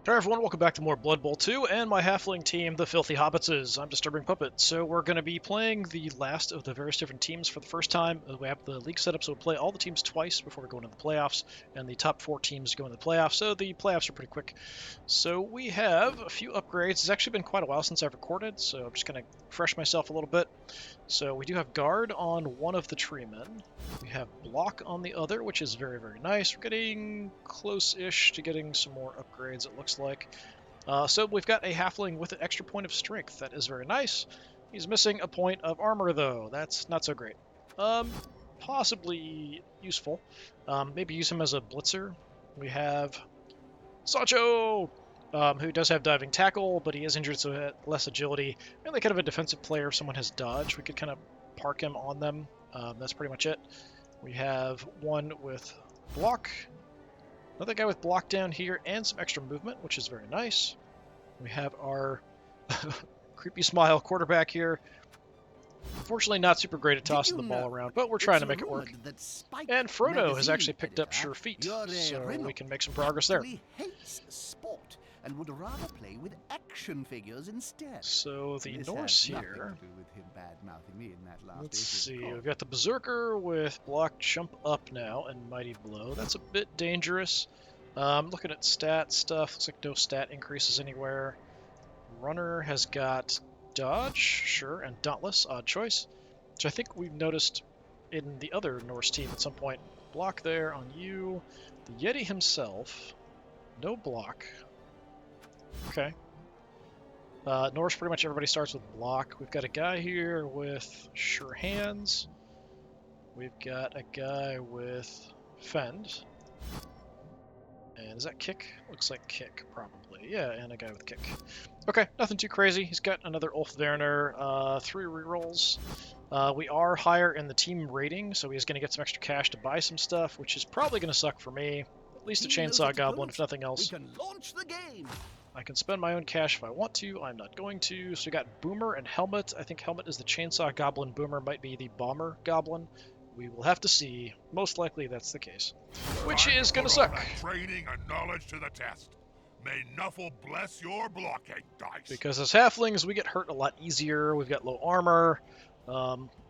Hey everyone, welcome back to more Blood Bowl 2 and my Halfling team, the Filthy Hobitses. I'm DisturbingPuppet. So we're going to be playing the last of the various different teams for the first time. We have the league set up, so we'll play all the teams twice before we go into the playoffs, and the top 4 teams go into the playoffs, so the playoffs are pretty quick. So we have a few upgrades. It's actually been quite a while since I've recorded, so I'm just going to refresh myself a little bit. So we do have Guard on one of the Treemen. We have Block on the other, which is very, very nice. We're getting close-ish to getting some more upgrades, it looks like. So we've got a Halfling with an extra point of strength. That is very nice. He's missing a point of armor, though. That's not so great. Possibly useful. Maybe use him as a blitzer. We have Sancho, who does have diving tackle, but he is injured, so less agility. Mainly kind of a defensive player. If someone has dodge, we could kind of park him on them. That's pretty much it. We have one with block. Another guy with block down here and some extra movement, which is very nice. We have our creepy smile quarterback here. Unfortunately, not super great at tossing the ball around, but we're trying to make it work. And Frodo has actually picked up Sure Feet, so we can make some progress there. Hates sport and would rather play with action figures instead. So the Norse here. Me Let's see, we've got the Berserker with block jump up now and mighty blow. That's a bit dangerous. Looking at stat stuff, looks like no stat increases anywhere. Runner has got dodge, sure, and dauntless, odd choice, which I think we've noticed in the other Norse team at some point. Block there on you. The Yeti himself, no block. Okay. Norse, pretty much everybody starts with block. We've got a guy here with sure hands. We've got a guy with fend. And is that kick? Looks like kick, probably. Yeah, and a guy with kick. Okay, nothing too crazy. He's got another Ulf Werner, 3 rerolls. We are higher in the team rating, so he's going to get some extra cash to buy some stuff, which is probably going to suck for me. At least a chainsaw goblin, if nothing else. We can launch the game. I can spend my own cash if I want to. I'm not going to. So we got Boomer and Helmet. I think Helmet is the chainsaw goblin. Boomer might be the bomber goblin. We will have to see. Most likely that's the case. Which is going to suck. Training and knowledge to the test. May Nuffle bless your blocking dice. Because as halflings, we get hurt a lot easier. We've got low armor.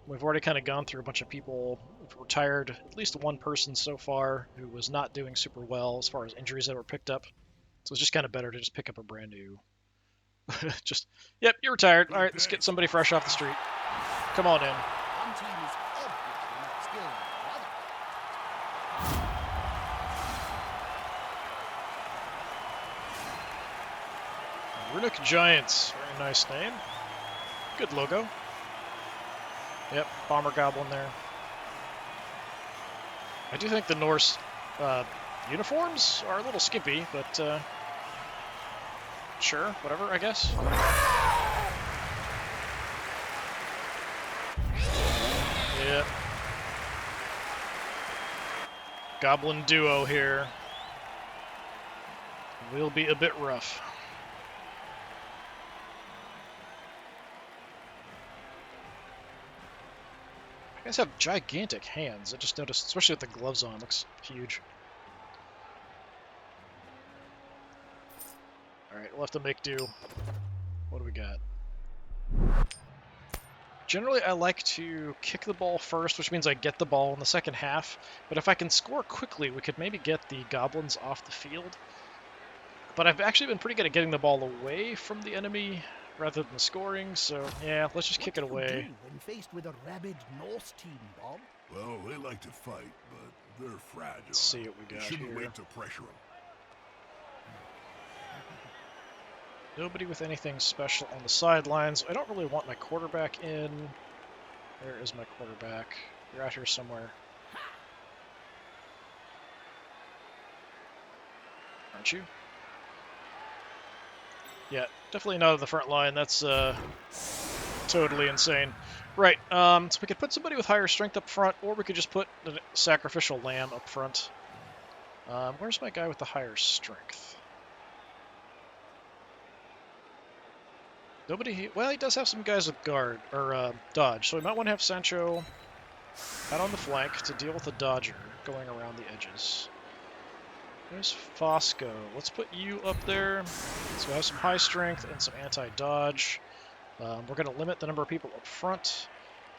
We've already kind of gone through a bunch of people. We've retired at least one person so far who was not doing super well as far as injuries that were picked up. So it's just kind of better to just pick up a brand new. Yep, you're retired. All right, let's get somebody fresh off the street. Come on in. Runic Giants, very nice name. Good logo. Yep, Bomber Goblin there. I do think the Norse uniforms are a little skimpy, but sure, whatever, I guess. Yep. Goblin duo here. Will be a bit rough. You guys have gigantic hands. I just noticed, especially with the gloves on, looks huge. Alright, we'll have to make do. What do we got? Generally, I like to kick the ball first, which means I get the ball in the second half. But if I can score quickly, we could maybe get the goblins off the field. But I've actually been pretty good at getting the ball away from the enemy rather than scoring, so yeah, let's just kick it away. When faced with a rabid Norse team, Bob? Well, they like to fight, but they're fragile. Let's see what we got shouldn't here. wait to pressure them. Nobody with anything special on the sidelines. I don't really want my quarterback in. Where is my quarterback? You're out here somewhere. Aren't you? Yeah, definitely not on the front line. That's totally insane. Right, so we could put somebody with higher strength up front, or we could just put the sacrificial lamb up front. Where's my guy with the higher strength? Nobody. Well, he does have some guys with guard or dodge, so we might want to have Sancho out on the flank to deal with the dodger going around the edges. There's Fosco. Let's put you up there. So we have some high strength and some anti-dodge. We're going to limit the number of people up front.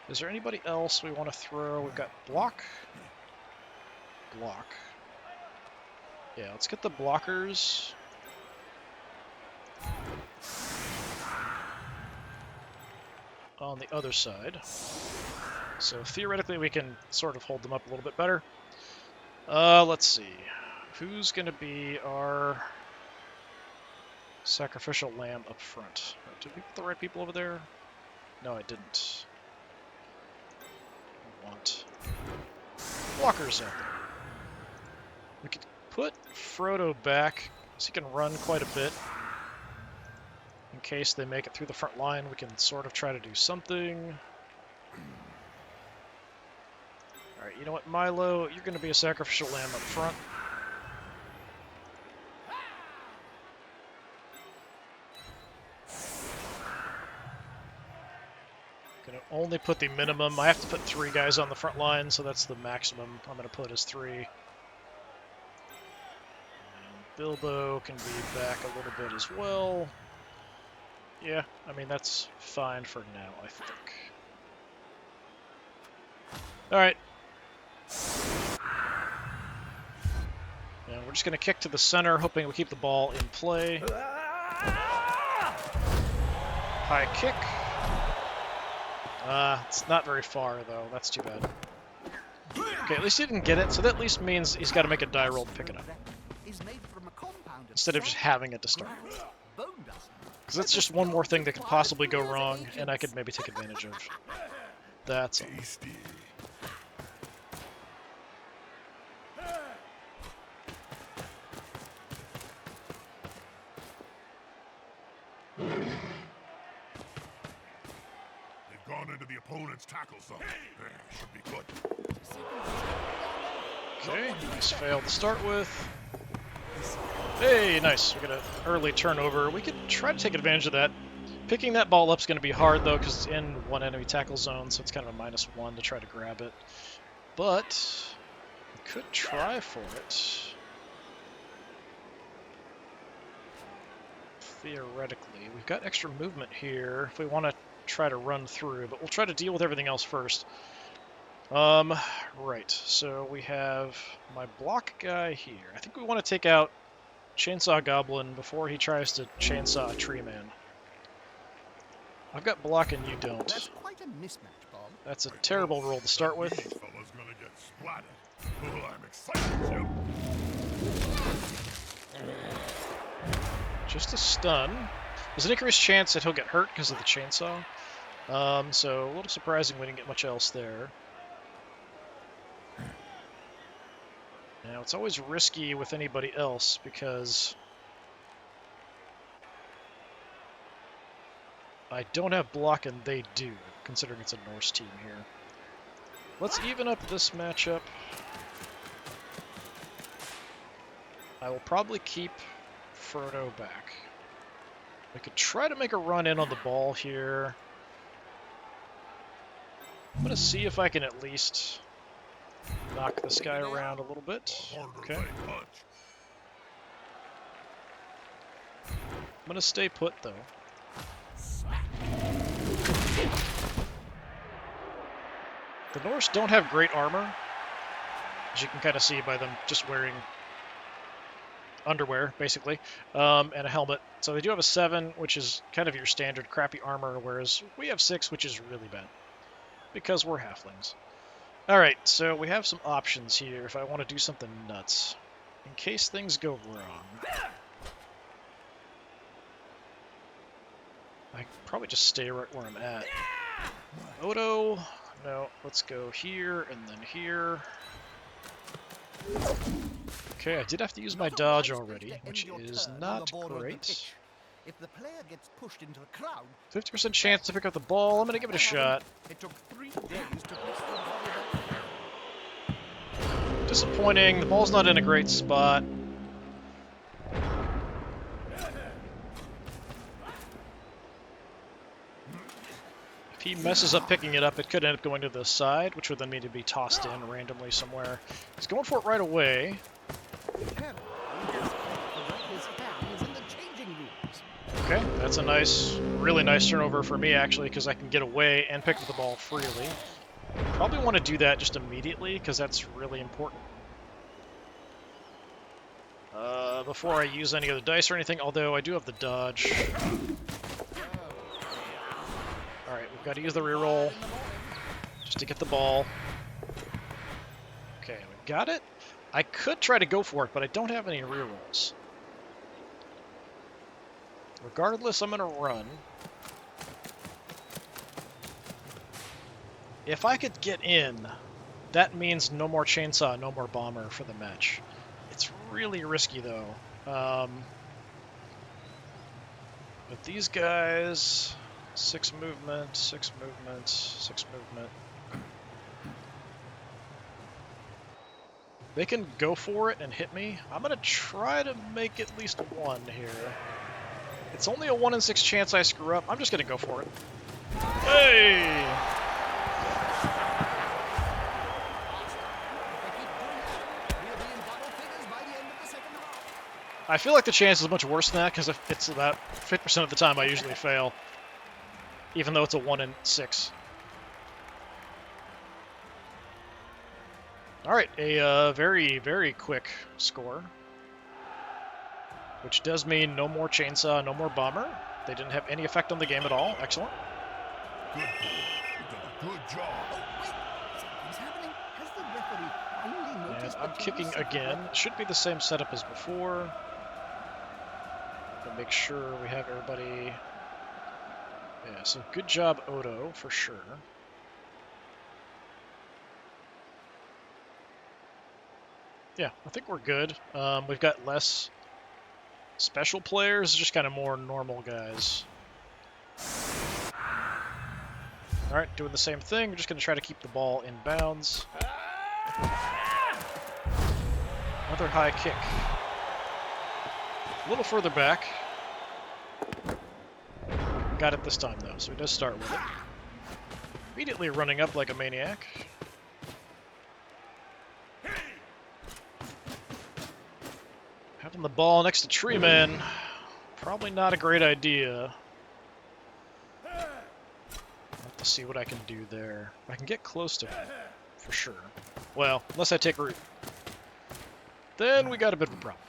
Is there anybody else we want to throw? We've got block. Block. Yeah, let's get the blockers. On the other side. So theoretically we can sort of hold them up a little bit better. Let's see. Who's going to be our sacrificial lamb up front? Did we put the right people over there? No, I didn't. I want blockers out there. We could put Frodo back so he can run quite a bit. In case they make it through the front line, we can sort of try to do something. Alright, you know what, Milo? You're going to be a sacrificial lamb up front. Gonna only put the minimum. I have to put 3 guys on the front line, so that's the maximum I'm going to put as 3. And Bilbo can be back a little bit as well. Yeah, I mean, that's fine for now, I think. Alright. And we're just going to kick to the center, hoping we keep the ball in play. High kick. It's not very far, though. That's too bad. Okay, at least he didn't get it, so that at least means he's got to make a die roll to pick it up. Instead of just having it to start with. Because that's just one more thing that could possibly go wrong, and I could maybe take advantage of. That's all. They've gone into the opponent's tackle zone. Should be good. Okay, nice fail to start with. Hey, nice. We got an early turnover. We could try to take advantage of that. Picking that ball up is going to be hard, though, because it's in one enemy tackle zone, so it's kind of a -1 to try to grab it. But we could try for it. Theoretically. We've got extra movement here if we want to try to run through, but we'll try to deal with everything else first. Right, so we have my block guy here. I think we want to take out Chainsaw Goblin before he tries to chainsaw a tree man. I've got block and you don't. That's quite a mismatch, Bob. That's a terrible roll to start with. This fella's gonna get splatted. Oh, I'm excited, Jim. Just a stun. There's an increased chance that he'll get hurt because of the chainsaw. So a little surprising we didn't get much else there. Now, it's always risky with anybody else because I don't have block and they do, considering it's a Norse team here. Let's even up this matchup. I will probably keep Frodo back. We could try to make a run in on the ball here. I'm going to see if I can at least knock this guy around a little bit. Okay. I'm going to stay put, though. The Norse don't have great armor, as you can kind of see by them just wearing underwear, basically, and a helmet. So they do have a 7, which is kind of your standard crappy armor, whereas we have 6, which is really bad, because we're halflings. Alright, so we have some options here if I want to do something nuts. In case things go wrong, I can probably just stay right where I'm at. Odo, no, let's go here and then here. Okay, I did have to use my dodge already, which is not great. If the player gets pushed into the crowd, 50% chance to pick up the ball. I'm going to give it a shot. It took 3 days to place the volleyball. Disappointing. The ball's not in a great spot. If he messes up picking it up, it could end up going to the side, which would then mean to be tossed in randomly somewhere. He's going for it right away. Okay, that's a nice, really nice turnover for me, actually, because I can get away and pick up the ball freely. Probably want to do that just immediately, because that's really important. Before I use any of the dice or anything, although I do have the dodge. Alright, we've got to use the reroll just to get the ball. Okay, we got it. I could try to go for it, but I don't have any rerolls. Regardless, I'm going to run. If I could get in, that means no more chainsaw, no more bomber for the match. It's really risky, though. But these guys, 6 movement, 6 movement, 6 movement. They can go for it and hit me. I'm going to try to make at least one here. It's only a 1 in 6 chance I screw up. I'm just going to go for it. Hey! I feel like the chance is much worse than that because it's about 50% of the time I usually fail, even though it's a 1 in 6. All right, a very, very quick score, which does mean no more chainsaw, no more bomber. They didn't have any effect on the game at all. Excellent. Good. You've done a good job. Oh, wait! Something's happening. Has the referee finally And noticed I'm the kicking TV set again. number? Should be the same setup as before. To make sure we have everybody. Yeah, so good job, Odo, for sure. Yeah, I think we're good. We've got less special players, just kind of more normal guys. All right, doing the same thing. We're just going to try to keep the ball in bounds. Another high kick. A little further back. Got it this time, though, so he does start with it. Immediately running up like a maniac. Having the ball next to Tree Man, probably not a great idea. I'll have to see what I can do there. I can get close to him, for sure. Well, unless I take root. Then we got a bit of a problem.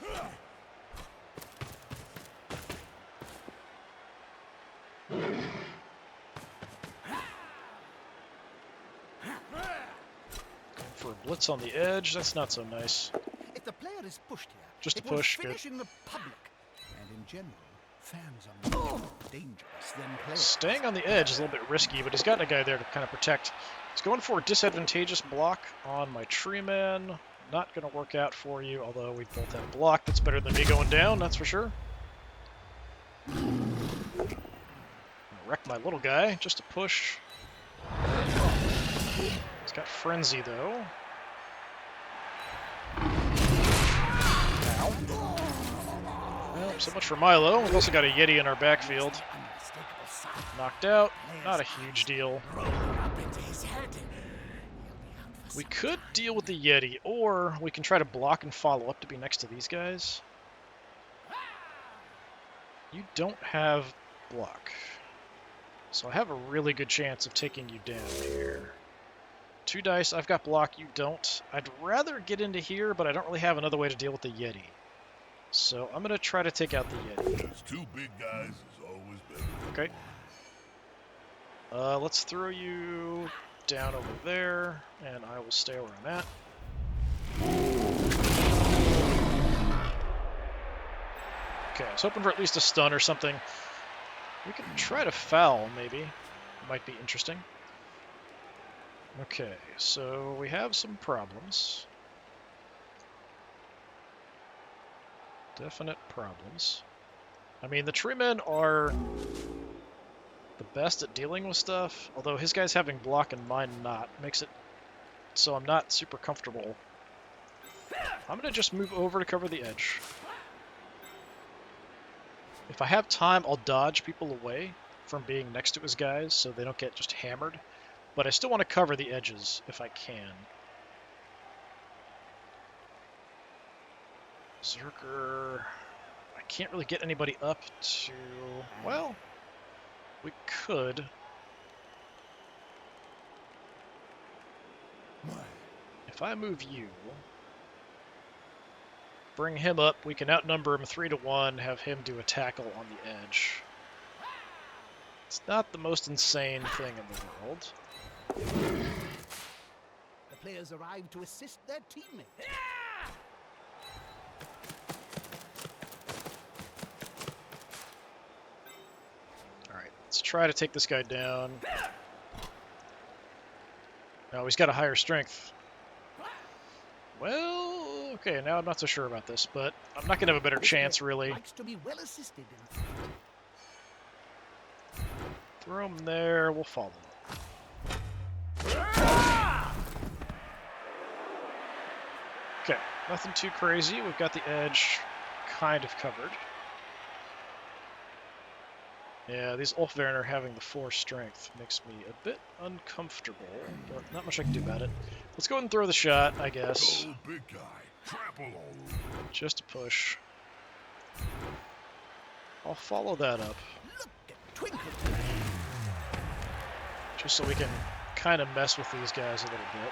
Going for a blitz on the edge, that's not so nice. If the player is pushed here, Just a it will push, good. finish in the public. And in general, fans are more dangerous than players. Staying on the edge is a little bit risky, but he's got a guy there to kind of protect. He's going for a disadvantageous block on my Tree Man. Not going to work out for you, although we both have block. That's better than me going down, that's for sure. Wreck my little guy, just a push. He's got Frenzy, though. Ow. Well, so much for Milo. We've also got a Yeti in our backfield. Knocked out. Not a huge deal. We could deal with the Yeti, or we can try to block and follow up to be next to these guys. You don't have block. So I have a really good chance of taking you down here. 2 dice, I've got block, you don't. I'd rather get into here, but I don't really have another way to deal with the Yeti. So I'm going to try to take out the Yeti. There's 2 big guys is always better. Okay. Let's throw you down over there, and I will stay where I'm at. Okay, I was hoping for at least a stun or something. We could try to foul, maybe. Might be interesting. Okay, so we have some problems. Definite problems. I mean, the Treemen are the best at dealing with stuff, although his guy's having block and mine not. Makes it so I'm not super comfortable. I'm going to just move over to cover the edge. If I have time, I'll dodge people away from being next to his guys so they don't get just hammered. But I still want to cover the edges if I can. Berserker... I can't really get anybody up to... Well, we could. If I move you, bring him up, we can outnumber him 3 to 1, have him do a tackle on the edge. It's not the most insane thing in the world. The players arrive to assist their teammate. Alright, let's try to take this guy down. No, he's got a higher strength. Well, okay, now I'm not so sure about this, but I'm not going to have a better chance, really. Likes to be well assisted in Throw him there, we'll follow. Okay, nothing too crazy. We've got the edge kind of covered. Yeah, these Ulfverne having the 4 strength makes me a bit uncomfortable, but not much I can do about it. Let's go ahead and throw the shot, I guess. Go, big guy. Trample all over. Just a push. I'll follow that up. Look at Twinkle. Just so we can kind of mess with these guys a little bit.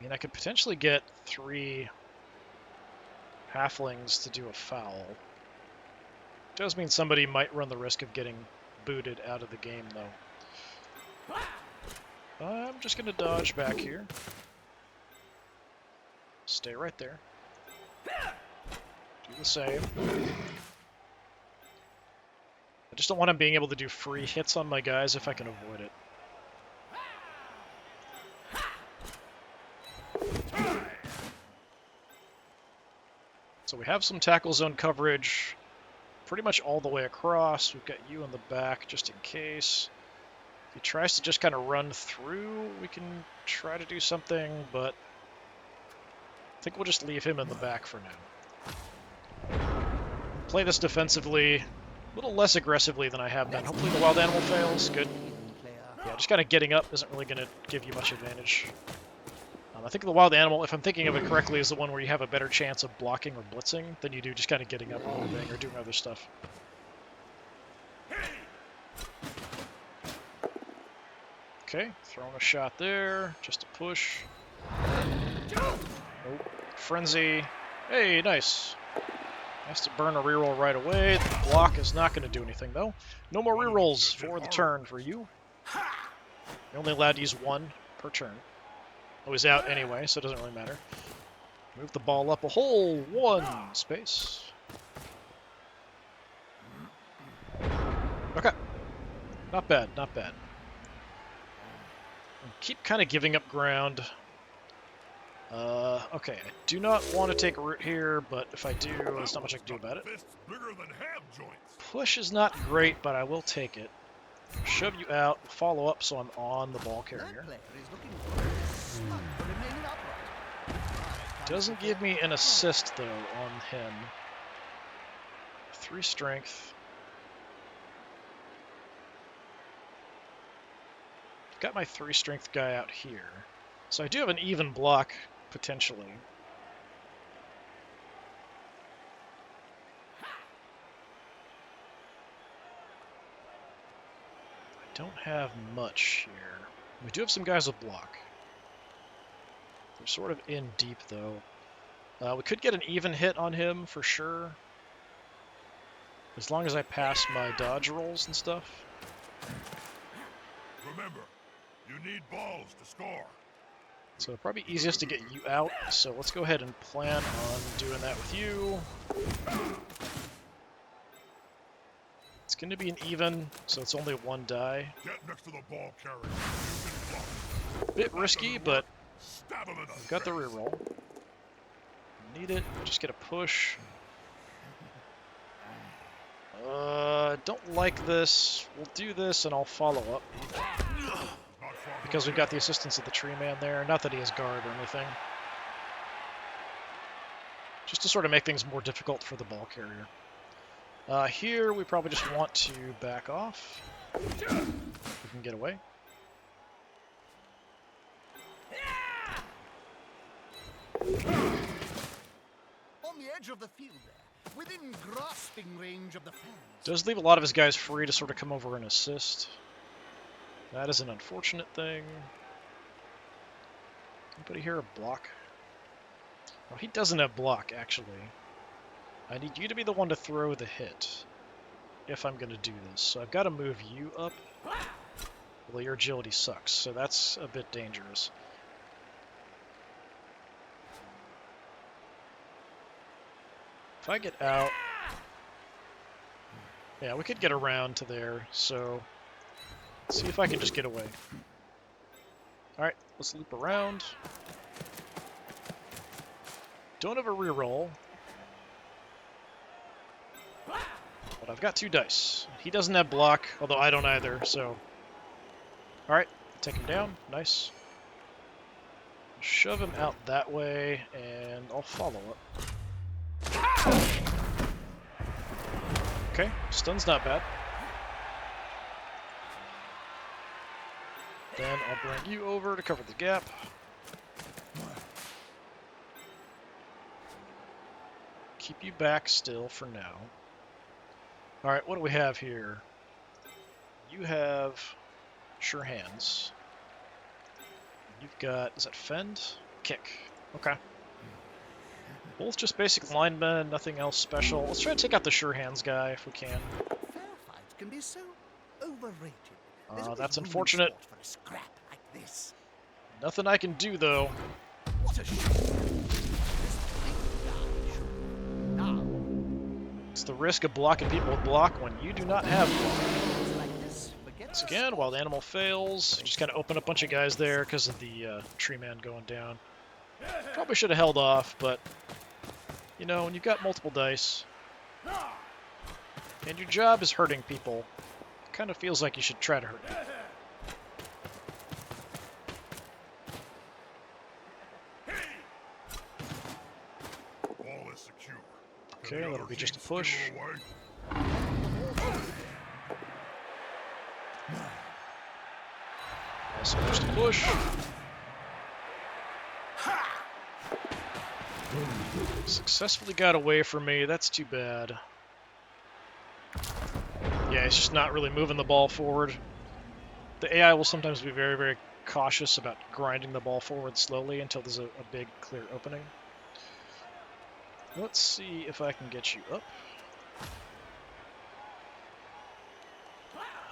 I mean, I could potentially get 3 halflings to do a foul. Does mean somebody might run the risk of getting booted out of the game, though. I'm just going to dodge back here. Stay right there. Do the same. I just don't want him being able to do free hits on my guys if I can avoid it. So we have some tackle zone coverage pretty much all the way across. We've got you in the back just in case. If he tries to just kind of run through, we can try to do something, but I think we'll just leave him in the back for now. Play this defensively, a little less aggressively than I have been. Hopefully the wild animal fails. Good. Yeah, just kind of getting up isn't really going to give you much advantage. I think the wild animal, if I'm thinking of it correctly, is the one where you have a better chance of blocking or blitzing than you do just kind of getting up and moving or doing other stuff. Okay, throwing a shot there, just a push. Oh, frenzy. Hey, nice. Nice to burn a reroll right away. The block is not going to do anything, though. No more rerolls for the turn for you. You're only allowed to use 1 per turn. Oh, he's out anyway, so it doesn't really matter. Move the ball up a whole 1 space. Okay. Not bad, not bad. Keep kind of giving up ground. Okay, I do not want to take a root here, but if I do, there's not much I can do about it. Push is not great, but I will take it. Shove you out, follow up so I'm on the ball carrier. Doesn't give me an assist, though, on him. 3 strength. Got my 3 strength guy out here. So I do have an even block, potentially. I don't have much here. We do have some guys with block. They're sort of in deep, though. We could get an even hit on him, for sure. As long as I pass my dodge rolls and stuff. Remember, you need balls to score. So probably easiest to get you out, so let's go ahead and plan on doing that with you. It's going to be an even, so it's only 1 die. Get next to the ball carrier. Bit risky, but we've got the reroll. Need it. Just get a push. Don't like this. We'll do this, and I'll follow up. Because we've got the assistance of the tree man there. Not that he has guard or anything. Just to sort of make things more difficult for the ball carrier. Here, we probably just want to back off. We can get away. On the edge of the field there, within grasping range of the fans. Does leave a lot of his guys free to sort of come over and assist. That is an unfortunate thing. Anybody here a block? Oh, he doesn't have block, actually. I need you to be the one to throw the hit, if I'm going to do this. So I've got to move you up. Well, your agility sucks, so that's a bit dangerous. If I get out... Yeah, we could get around to there, so... Let's see if I can just get away. Alright, let's loop around. Don't have a reroll. But I've got 2 dice. He doesn't have block, although I don't either, so... Alright, take him down. Nice. Shove him out that way, and I'll follow up. Okay, stun's not bad. Then I'll bring you over to cover the gap. Keep you back still for now. Alright, what do we have here? You have sure hands. You've got, is that fend? Kick. Okay. Both just basic linemen, nothing else special. Let's try to take out the sure hands guy if we can. Fair fights can be so overrated. There's only That's room in unfortunate. sport for a scrap like this. Nothing I can do, though. What a shame. This might die should. Now, It's the risk of blocking people with block when you do not have block. like this, forget Once the again, sport. while the animal fails, just kind of open a bunch of guys there because of the tree man going down. Probably should have held off, but, you know, when you've got multiple dice, and your job is hurting people, it kind of feels like you should try to hurt people. All is secure. Okay, Any that'll other be just a teams push. steal away? Also just a push. Successfully got away from me. That's too bad. Yeah, he's just not really moving the ball forward. The AI will sometimes be very, very cautious about grinding the ball forward slowly until there's a big, clear opening. Let's see if I can get you up.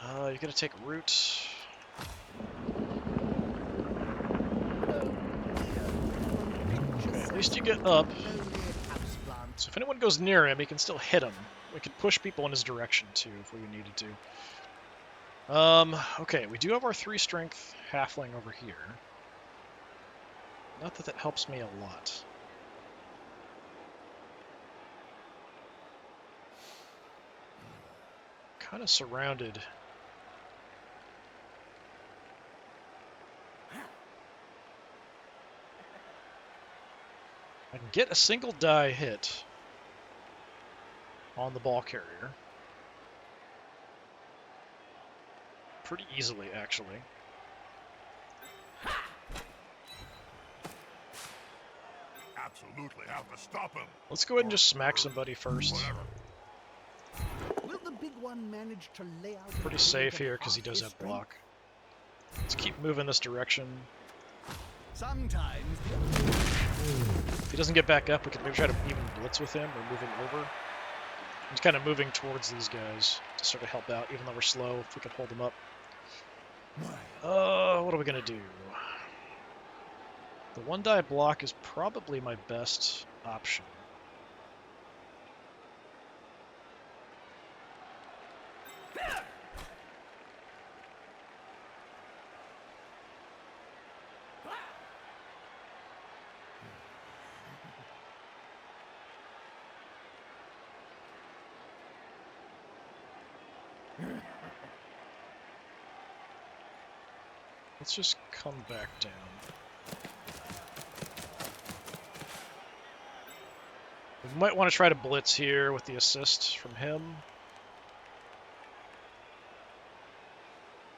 You're going to take root. Okay, at least you get up. So if anyone goes near him, he can still hit him. We could push people in his direction, too, if we needed to. Okay, we do have our 3 strength halfling over here. Not that that helps me a lot. Kind of surrounded. I can get a single die hit on the ball carrier. Pretty easily, actually. Absolutely have to stop him. Let's go ahead and just smack somebody first. Whatever. Will the big one manage to lay out Pretty a safe blade here of because he half does his have block. Let's keep moving this direction. Sometimes If he doesn't get back up, we can maybe try to even blitz with him or move him over. He's kind of moving towards these guys to sort of help out, even though we're slow, if we could hold them up. What are we going to do? The 1-die block is probably my best option. Let's just come back down. We might want to try to blitz here with the assist from him.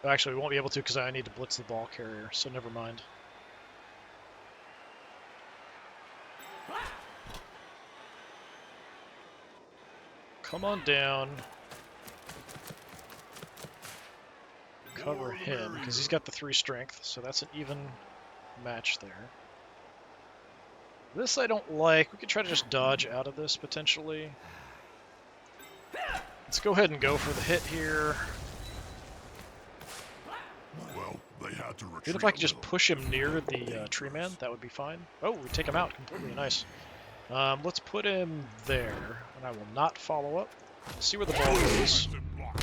Actually, we won't be able to because I need to blitz the ball carrier, so never mind. Come on down. Cover him, because he's got the 3 strength, so that's an even match there. This I don't like. We could try to just dodge out of this, potentially. Let's go ahead and go for the hit here. Well, they had to retreat. Even if I could a just little. push him near the tree man, that would be fine. Oh, we take him out completely. Nice. Let's put him there, and I will not follow up. We'll see where the ball goes. Defensive block.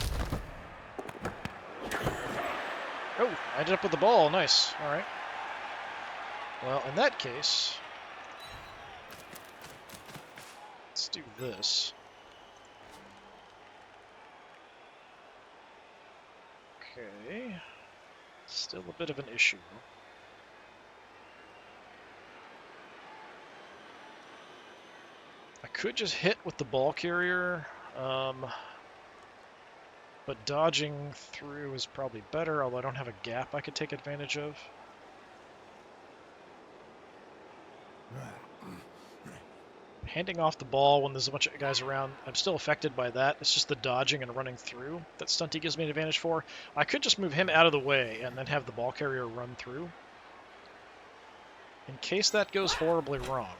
Oh, I ended up with the ball. Nice. All right. Well, in that case, let's do this. Okay. Still a bit of an issue. I could just hit with the ball carrier, but dodging through is probably better, although I don't have a gap I could take advantage of. Handing off the ball when there's a bunch of guys around, I'm still affected by that. It's just the dodging and running through that Stunty gives me an advantage for. I could just move him out of the way and then have the ball carrier run through. In case that goes horribly wrong.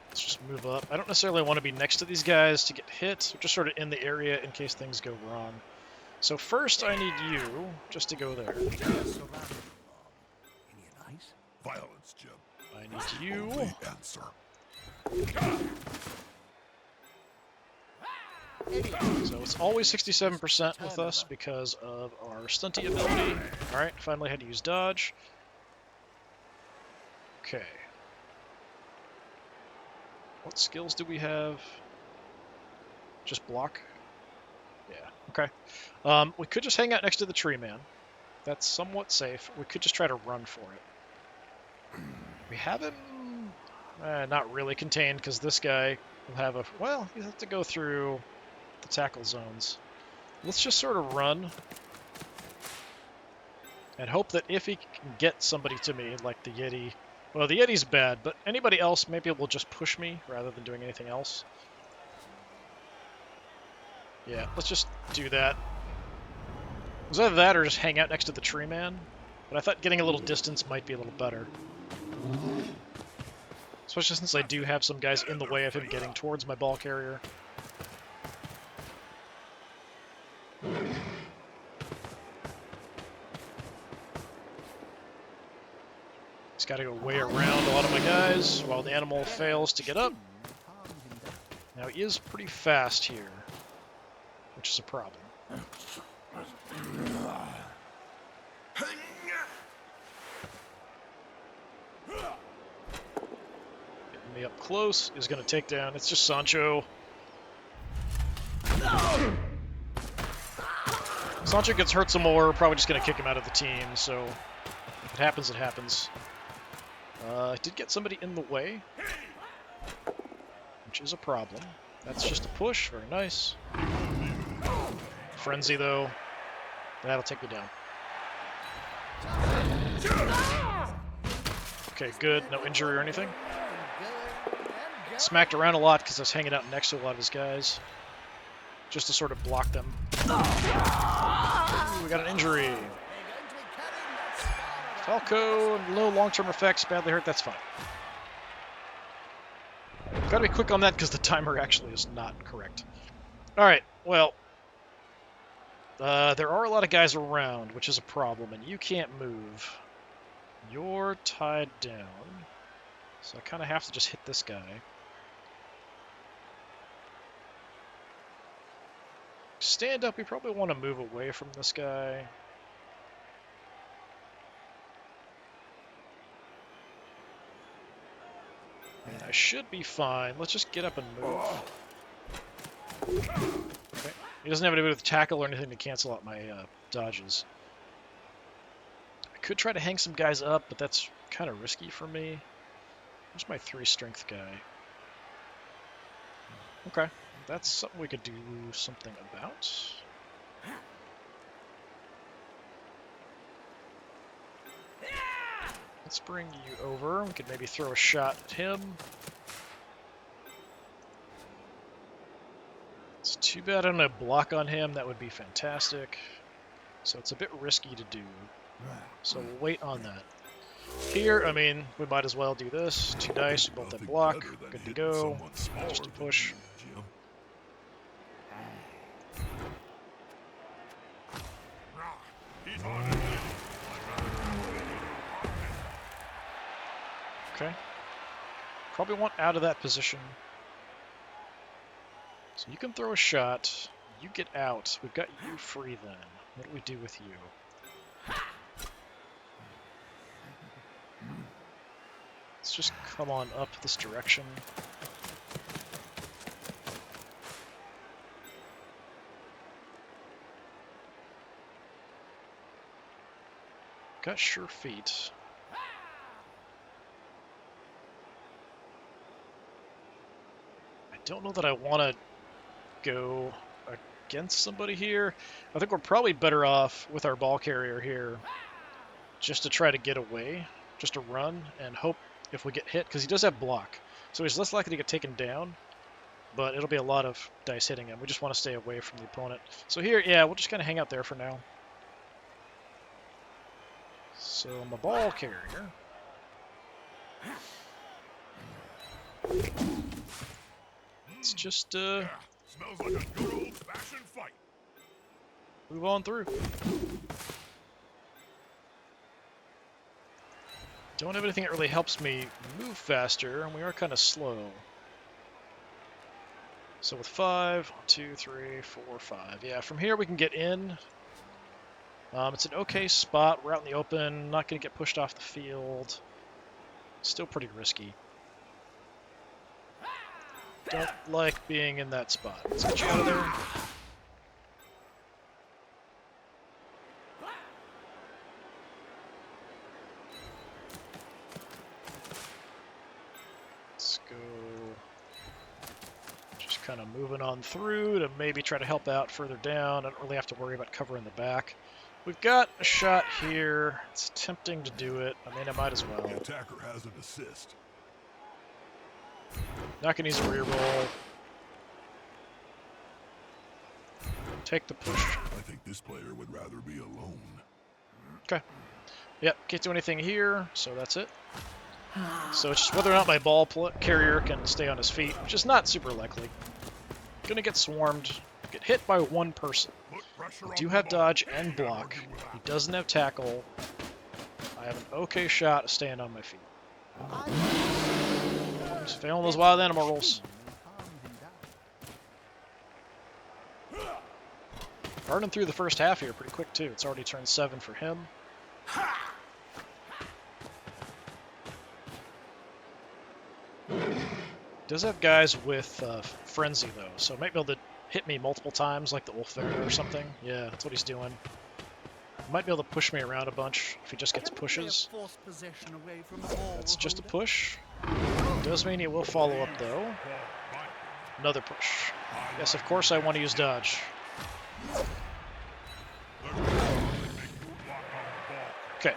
Let's just move up. I don't necessarily want to be next to these guys to get hit. We're just sort of in the area in case things go wrong. So first I need you just to go there. Any advice? Violence, Jim. I need you. Only answer. So it's always 67% with us because of our stunty ability. Alright, finally had to use dodge. Okay. What skills do we have? Just block? Yeah, okay. We could just hang out next to the tree man. That's somewhat safe. We could just try to run for it. We have him not really contained because this guy will have a... Well, you have to go through the tackle zones. Let's just sort of run and hope that if he can get somebody to me, like the Yeti... Well, the Yeti's bad, but anybody else maybe will just push me rather than doing anything else. Yeah, let's just do that. It was either that or just hang out next to the tree man, but I thought getting a little distance might be a little better. Especially since I do have some guys in the way of him getting towards my ball carrier. He's got to go way around a lot of my guys while the animal fails to get up. Now he is pretty fast here, which is a problem. Getting me up close is going to take down. It's just Sancho. Sancho gets hurt some more. Probably just going to kick him out of the team. So if it happens, it happens. I did get somebody in the way, which is a problem. That's just a push. Very nice. Frenzy, though. That'll take me down. Okay, good. No injury or anything. Smacked around a lot because I was hanging out next to a lot of his guys. Just to sort of block them. Ooh, we got an injury. Falco, low long-term effects, badly hurt, that's fine. Gotta be quick on that because the timer actually is not correct. Alright, well, there are a lot of guys around, which is a problem, and you can't move. You're tied down, so I kind of have to just hit this guy. Stand up, we probably want to move away from this guy. And I should be fine. Let's just get up and move. Okay. He doesn't have anybody with tackle or anything to cancel out my dodges. I could try to hang some guys up, but that's kind of risky for me. Where's my 3 strength guy? Okay, that's something we could do something about. Let's bring you over. We could maybe throw a shot at him. It's too bad I don't have block on him. That would be fantastic. So it's a bit risky to do. So we'll wait on that. Here, I mean, we might as well do this. 2 dice, we both have block. Good to go. Just a push. Okay. Probably want out of that position. So you can throw a shot. You get out. We've got you free then. What do we do with you? Let's just come on up this direction. Got sure feet. I don't know that I want to go against somebody here. I think we're probably better off with our ball carrier here just to try to get away, just to run and hope if we get hit, because he does have block. So he's less likely to get taken down, but it'll be a lot of dice hitting him. We just want to stay away from the opponent. So here, yeah, we'll just kind of hang out there for now. So I'm a ball carrier. Let's just Smells like a good old-fashioned fight. move on through. Don't have anything that really helps me move faster, and we are kind of slow. So with 5, 1, 2, 3, 4, 5. Yeah, from here we can get in. It's an okay spot. We're out in the open. Not going to get pushed off the field. Still pretty risky. Don't like being in that spot. Let's get you out of there. Let's go. Just kind of moving on through to maybe try to help out further down. I don't really have to worry about covering the back. We've got a shot here. It's tempting to do it. I mean, I might as well. The attacker has an assist. Not going to use a reroll. Take the push. I think this player would rather be alone. Okay. Yep, can't do anything here, so that's it. So it's just whether or not my ball carrier can stay on his feet, which is not super likely. Gonna get swarmed, get hit by one person. I do have dodge and block. He doesn't have tackle. I have an okay shot of staying on my feet. Just failing those wild animal rolls. Burning through the first half here pretty quick too. It's already turned 7 for him. Does have guys with frenzy though, so might be able to hit me multiple times like the Wolf there or something. Yeah, that's what he's doing. Might be able to push me around a bunch if he just gets pushes. That's just a push. Does mean he will follow up though. Another push. Yes, of course I want to use dodge. Okay.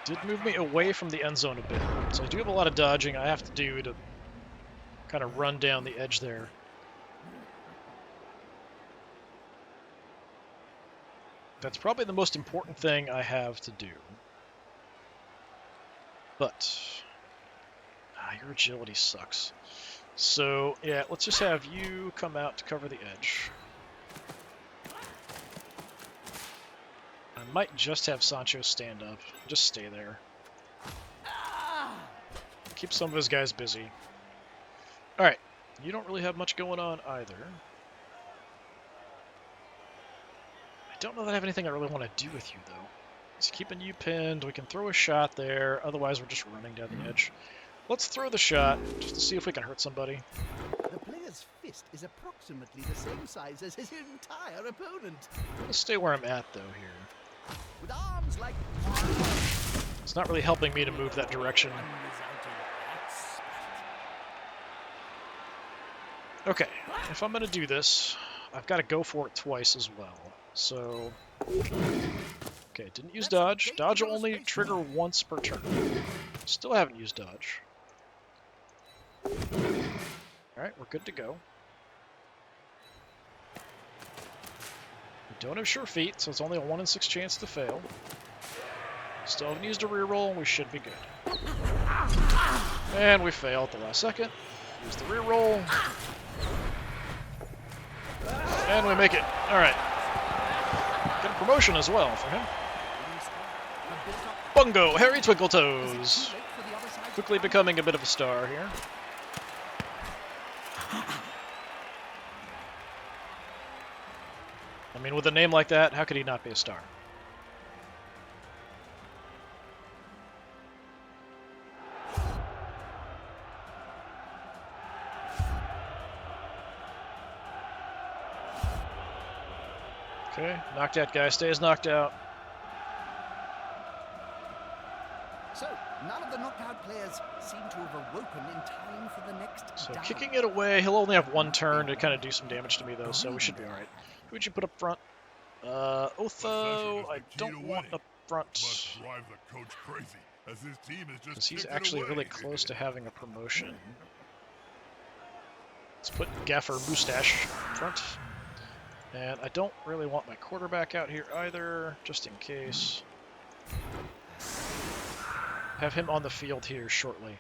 Did move me away from the end zone a bit. So I do have a lot of dodging I have to do to kind of run down the edge there. That's probably the most important thing I have to do. But your agility sucks. So yeah, let's just have you come out to cover the edge. I might just have Sancho stand up. Just stay there. Keep some of his guys busy. Alright, you don't really have much going on either. I don't know that I have anything I really want to do with you, though. It's keeping you pinned. We can throw a shot there. Otherwise, we're just running down the edge. Let's throw the shot, just to see if we can hurt somebody. The player's fist is approximately the same size as his entire opponent. I'm going to stay where I'm at, though, here. With arms like... It's not really helping me to move that direction. Okay, if I'm going to do this, I've got to go for it twice as well. So, Okay, didn't use That's a dodge. Dodge will dangerous only space trigger mark. once per turn. Still haven't used dodge. Alright, we're good to go. We don't have sure feet, so it's only a 1 in 6 chance to fail. Still haven't used a reroll, we should be good. And we fail at the last second. Use the reroll. And we make it. Alright. Get a promotion as well for him. Bungo, Harry Twinkletoes. Quickly becoming a bit of a star here. I mean, with a name like that, how could he not be a star? Okay, knocked out guy stays knocked out. So, none of the knocked out players seem to have awoken in time for the next So dive. kicking it away, he'll only have 1 turn to kind of do some damage to me though, so we should be alright. Who would you put up front? Otho, I don't want up front. Must drive the coach crazy, as his team is just Because he's kicked it actually away. really close to having a promotion. Let's put Gaffer Mustache up front. And I don't really want my quarterback out here either, just in case. Have him on the field here shortly.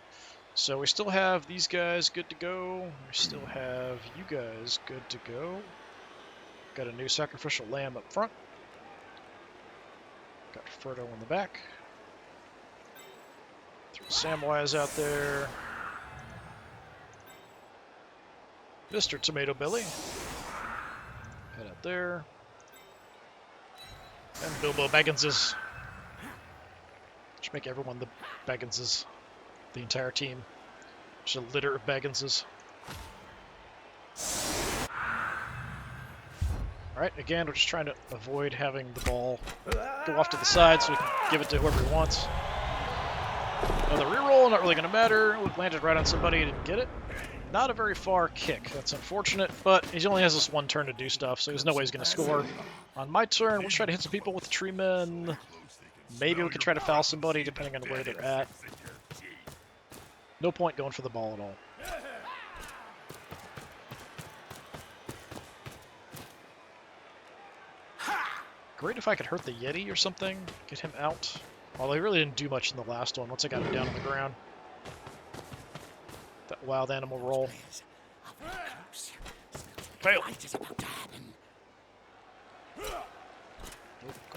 So we still have these guys good to go. We still have you guys good to go. Got a new sacrificial lamb up front. Got Frodo in the back. Throw Samwise out there. Mr. Tomato Billy. Head out there. And Bilbo Bagginses. Should make everyone the Bagginses. The entire team. Just a litter of Bagginses. Alright, again, we're just trying to avoid having the ball go off to the side so we can give it to whoever he wants. Another reroll, not really going to matter. We landed right on somebody, didn't get it. Not a very far kick. That's unfortunate, but he only has this 1 turn to do stuff, so there's no way he's going to score. On my turn, we'll try to hit some people with the tree men. Maybe we can try to foul somebody, depending on where they're at. No point going for the ball at all. Great if I could hurt the Yeti or something, get him out. Although he really didn't do much in the last one once I got him down on the ground. That wild animal roll. Fail. Going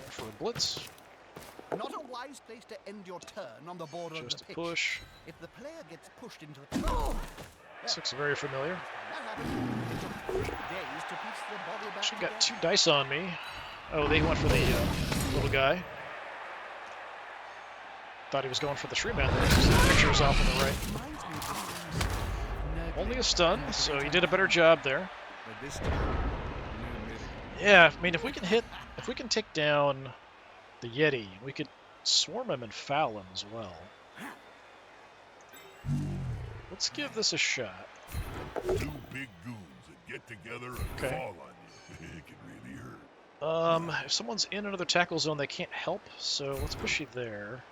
for a blitz. Not a wise place to end your turn on the border Just of a the pitch. push. If the player gets pushed into the This looks very familiar. that happened. It took 3 days to piece the body back Actually got together. 2 dice on me. Oh, they went for the little guy. Thought he was going for the tree man there. The picture's off on the right. Reminds me of those Only a stun, so he did a better job there. But this time, Yeah, I mean, if we can take down the Yeti, we could swarm him and foul him as well. Let's give this a shot. 2 big goons that get together and Okay. fall on you. It can really hurt. If someone's in another tackle zone, they can't help, so let's push you there.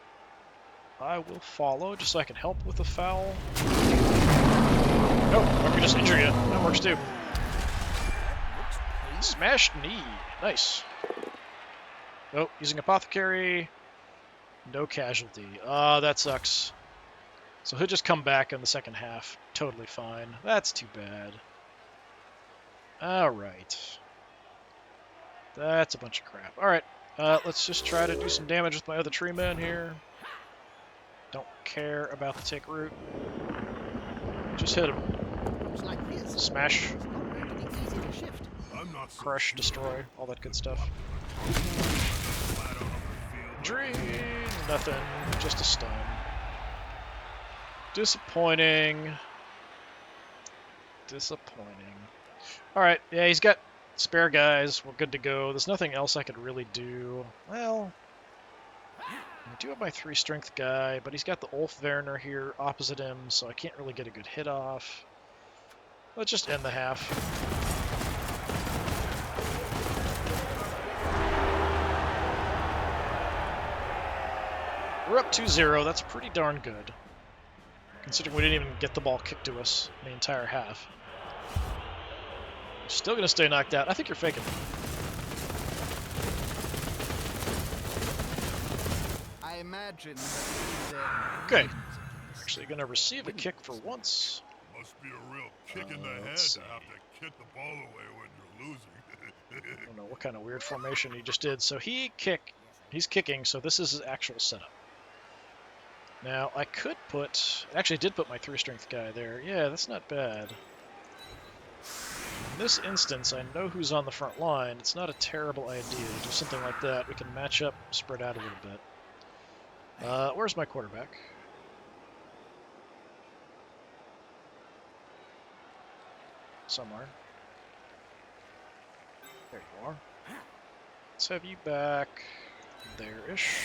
I will follow, just so I can help with the foul. Oh, or we can just injure you. That works too. Smashed knee. Nice. Oh, using Apothecary. No casualty. That sucks. So he'll just come back in the second half. Totally fine. That's too bad. Alright. That's a bunch of crap. Alright, let's just try to do some damage with my other tree men here. Don't care about the take root. Just hit him. Looks like his Smash, is not going to be easy to shift. I'm not so crush, destroy, all that good stuff. flat out on the field. Injury, nothing, just a stun. Disappointing. Disappointing. Alright, yeah, he's got spare guys. We're good to go. There's nothing else I could really do. Well, I do have my 3 strength guy, but he's got the Ulf Werner here opposite him, so I can't really get a good hit off. Let's just end the half. we're up 2-0. That's pretty darn good, considering we didn't even get the ball kicked to us the entire half. You're still going to stay knocked out. I think you're faking. I imagine. Okay. Actually going to receive a kick for once. Must be a real kick in the head let's to see. have to kick the ball away when you're losing. I don't know what kind of weird formation he just did. So he's kicking, so this is his actual setup. Now, I could put, I actually did put my 3-strength guy there. Yeah, that's not bad. In this instance, I know who's on the front line. It's not a terrible idea to do something like that. We can match up, spread out a little bit. Where's my quarterback? Somewhere. There you are. Let's have you back there-ish.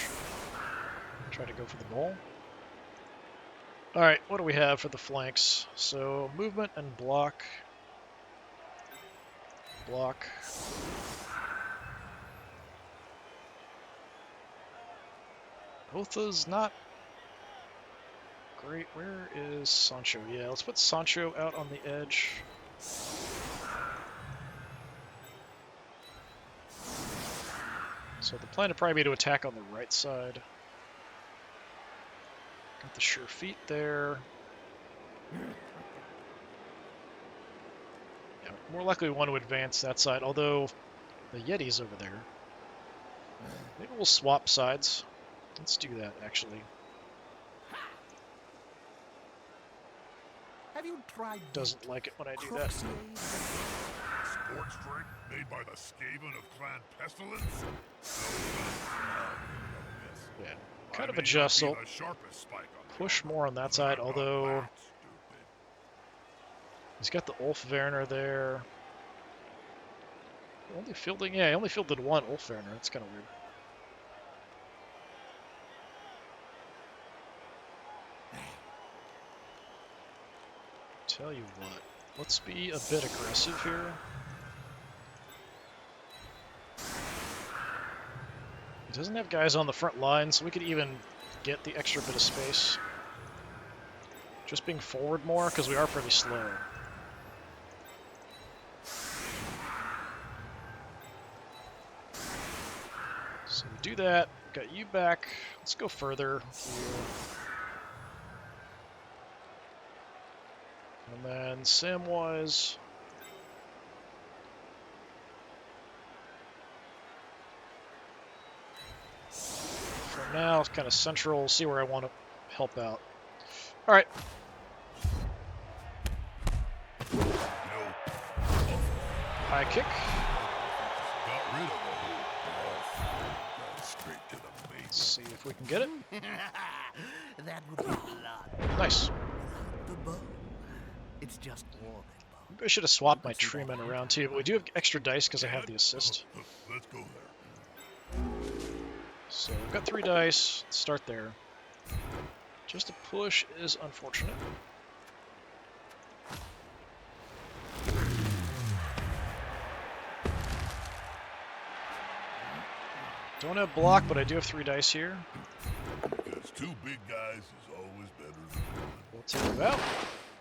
Try to go for the ball. Alright, what do we have for the flanks? So, movement and block. Block. Otha's not great. Where is Sancho? Yeah, let's put Sancho out on the edge. So the plan would probably be to attack on the right side. Got the sure feet there. Yeah, more likely we want to advance that side, although the Yeti's over there. Maybe we'll swap sides. Let's do that, actually. Have you tried? Doesn't like it when I do that. Sports drink made by the Skaven of Clan Pestilence? Yeah, kind of adjust. So push more on that side, although he's got the Ulf Werner there. Only fielding, yeah, he only fielded one Ulf Werner. That's kind of weird. Tell you what, let's be a bit aggressive here. He doesn't have guys on the front line, so we could even get the extra bit of space. Just being forward more, because we are pretty slow. So we do that, got you back. Let's go further here. And then Samwise. For now, it's kind of central. See where I want to help out. All right. High kick. Got rid of it. Straight to the base. Let's see if we can get it. That would be a lot. Nice. The bow. It's just war. Maybe I should have swapped my tree men around too, but we do have extra dice because I have the assist. Let's go there. So we've got 3 dice. Let's start there. Just a push is unfortunate. Don't have block, but I do have 3 dice here. Because 2 big guys is always better than one. We'll take you out.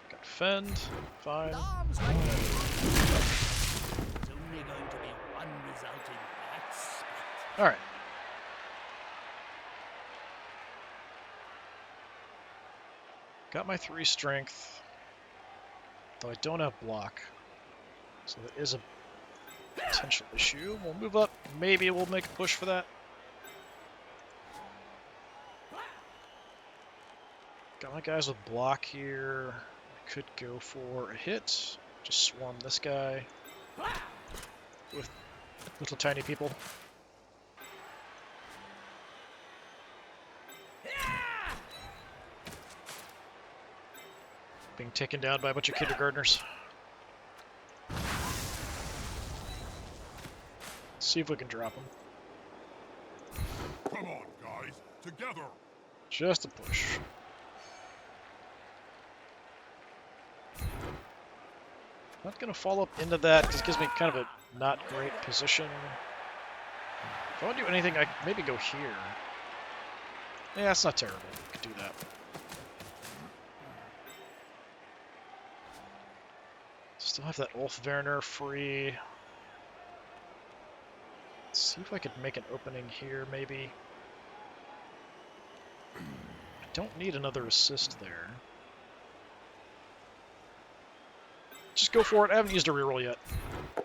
Got fend. Fine. Arms like this. It's only going to be one result in that split. Alright. Got my 3 strength. Though I don't have block. So that is a potential issue. We'll move up. Maybe we'll make a push for that. Got my guys with block here. I could go for a hit. Just swarm this guy with little tiny people. Being taken down by a bunch of kindergartners. See if we can drop them. Come on, guys. Together. Just a push. Not going to follow up into that because it gives me kind of a not great position. If I want to do anything, I maybe go here. Yeah, that's not terrible. We could do that. Still have that Ulf Werner free. Let's see if I could make an opening here, maybe. I don't need another assist there. Just go for it. I haven't used a reroll yet.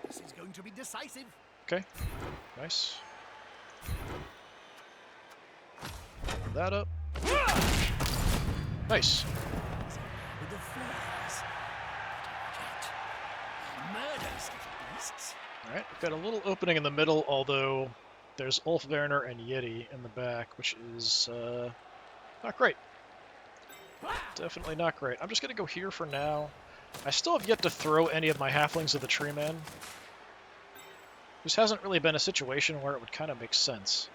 This is going to be decisive. Okay. Nice. Roll that up. Nice. With the flares. Murders, little beasts. Alright, we've got a little opening in the middle, although there's Ulf Werner and Yeti in the back, which is not great. Definitely not great. I'm just going to go here for now. I still have yet to throw any of my halflings at the tree man. This hasn't really been a situation where it would kind of make sense.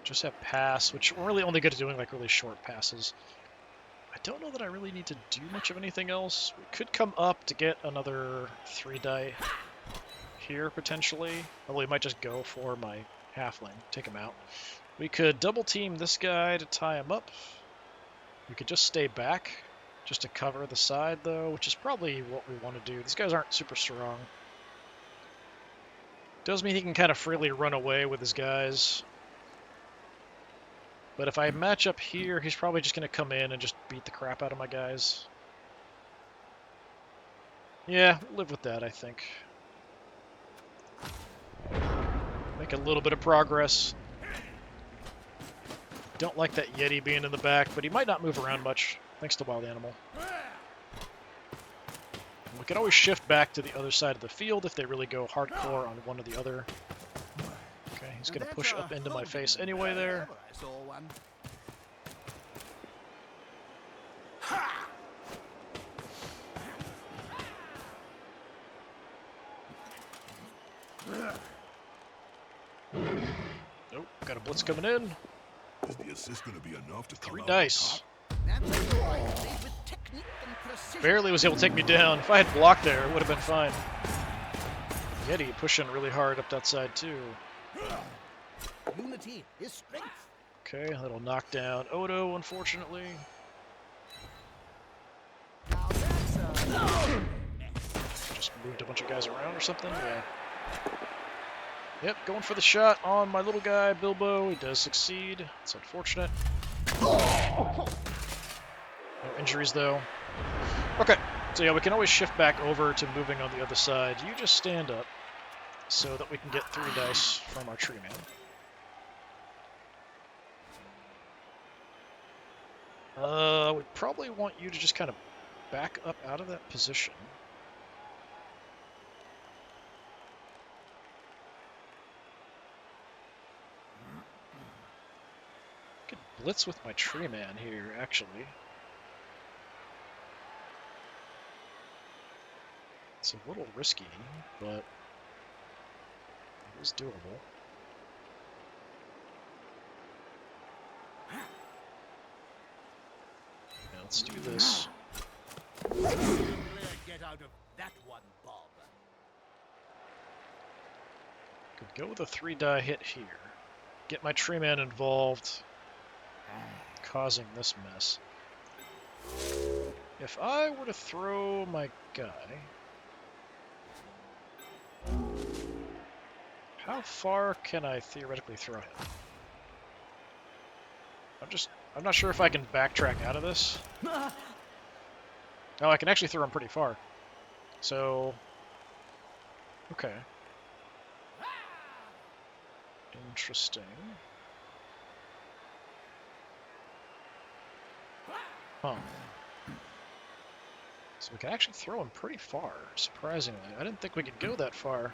Just have pass, which we're really only good at doing like really short passes. I don't know that I really need to do much of anything else. We could come up to get another 3 die here, potentially. Although we might just go for my halfling, take him out. We could double team this guy to tie him up. We could just stay back, just to cover the side, though, which is probably what we want to do. These guys aren't super strong. Does mean he can kind of freely run away with his guys. But if I match up here, he's probably just going to come in and just beat the crap out of my guys. Yeah, we'll live with that, I think. Make a little bit of progress. Don't like that Yeti being in the back, but he might not move around much, thanks to Wild Animal. And we can always shift back to the other side of the field if they really go hardcore on one or the other. Okay, he's going to push up into my face anyway there. I saw one. Nope, got a blitz coming in. Is the assist going to be enough to come 3 out dice. That's a boy played with technique and precision. Barely was able to take me down. If I had blocked there, it would have been fine. Yeti pushing really hard up that side too. Unity is strength. Okay, that'll knock down Odo, unfortunately. Now that's Just moved a bunch of guys around or something. Yeah. Yep, going for the shot on my little guy, Bilbo. He does succeed. It's unfortunate. No injuries, though. Okay, so yeah, we can always shift back over to moving on the other side. You just stand up so that we can get 3 dice from our tree man. We probably want you to just kind of back up out of that position. I could blitz with my tree man here, actually. It's a little risky, but it is doable. Yeah, let's do this. get out of that one, Bob. Could go with a 3 die hit here. Get my tree man involved, causing this mess. If I were to throw my guy, how far can I theoretically throw him? I'm not sure if I can backtrack out of this. Oh, I can actually throw him pretty far. So, okay. Interesting. Huh. So we can actually throw him pretty far, surprisingly. I didn't think we could go that far.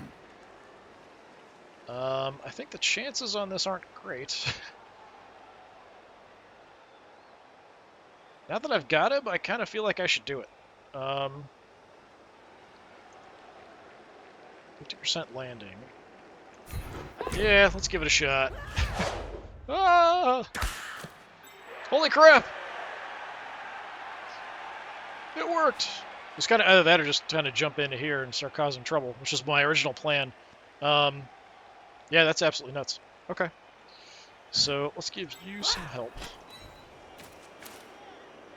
I think the chances on this aren't great. Now that I've got him, I kind of feel like I should do it. 50% landing. Yeah, let's give it a shot. Ah! Holy crap! It worked! It's kind of either that or just kind of jump into here and start causing trouble, which is my original plan. Yeah, that's absolutely nuts. Okay. So let's give you some help.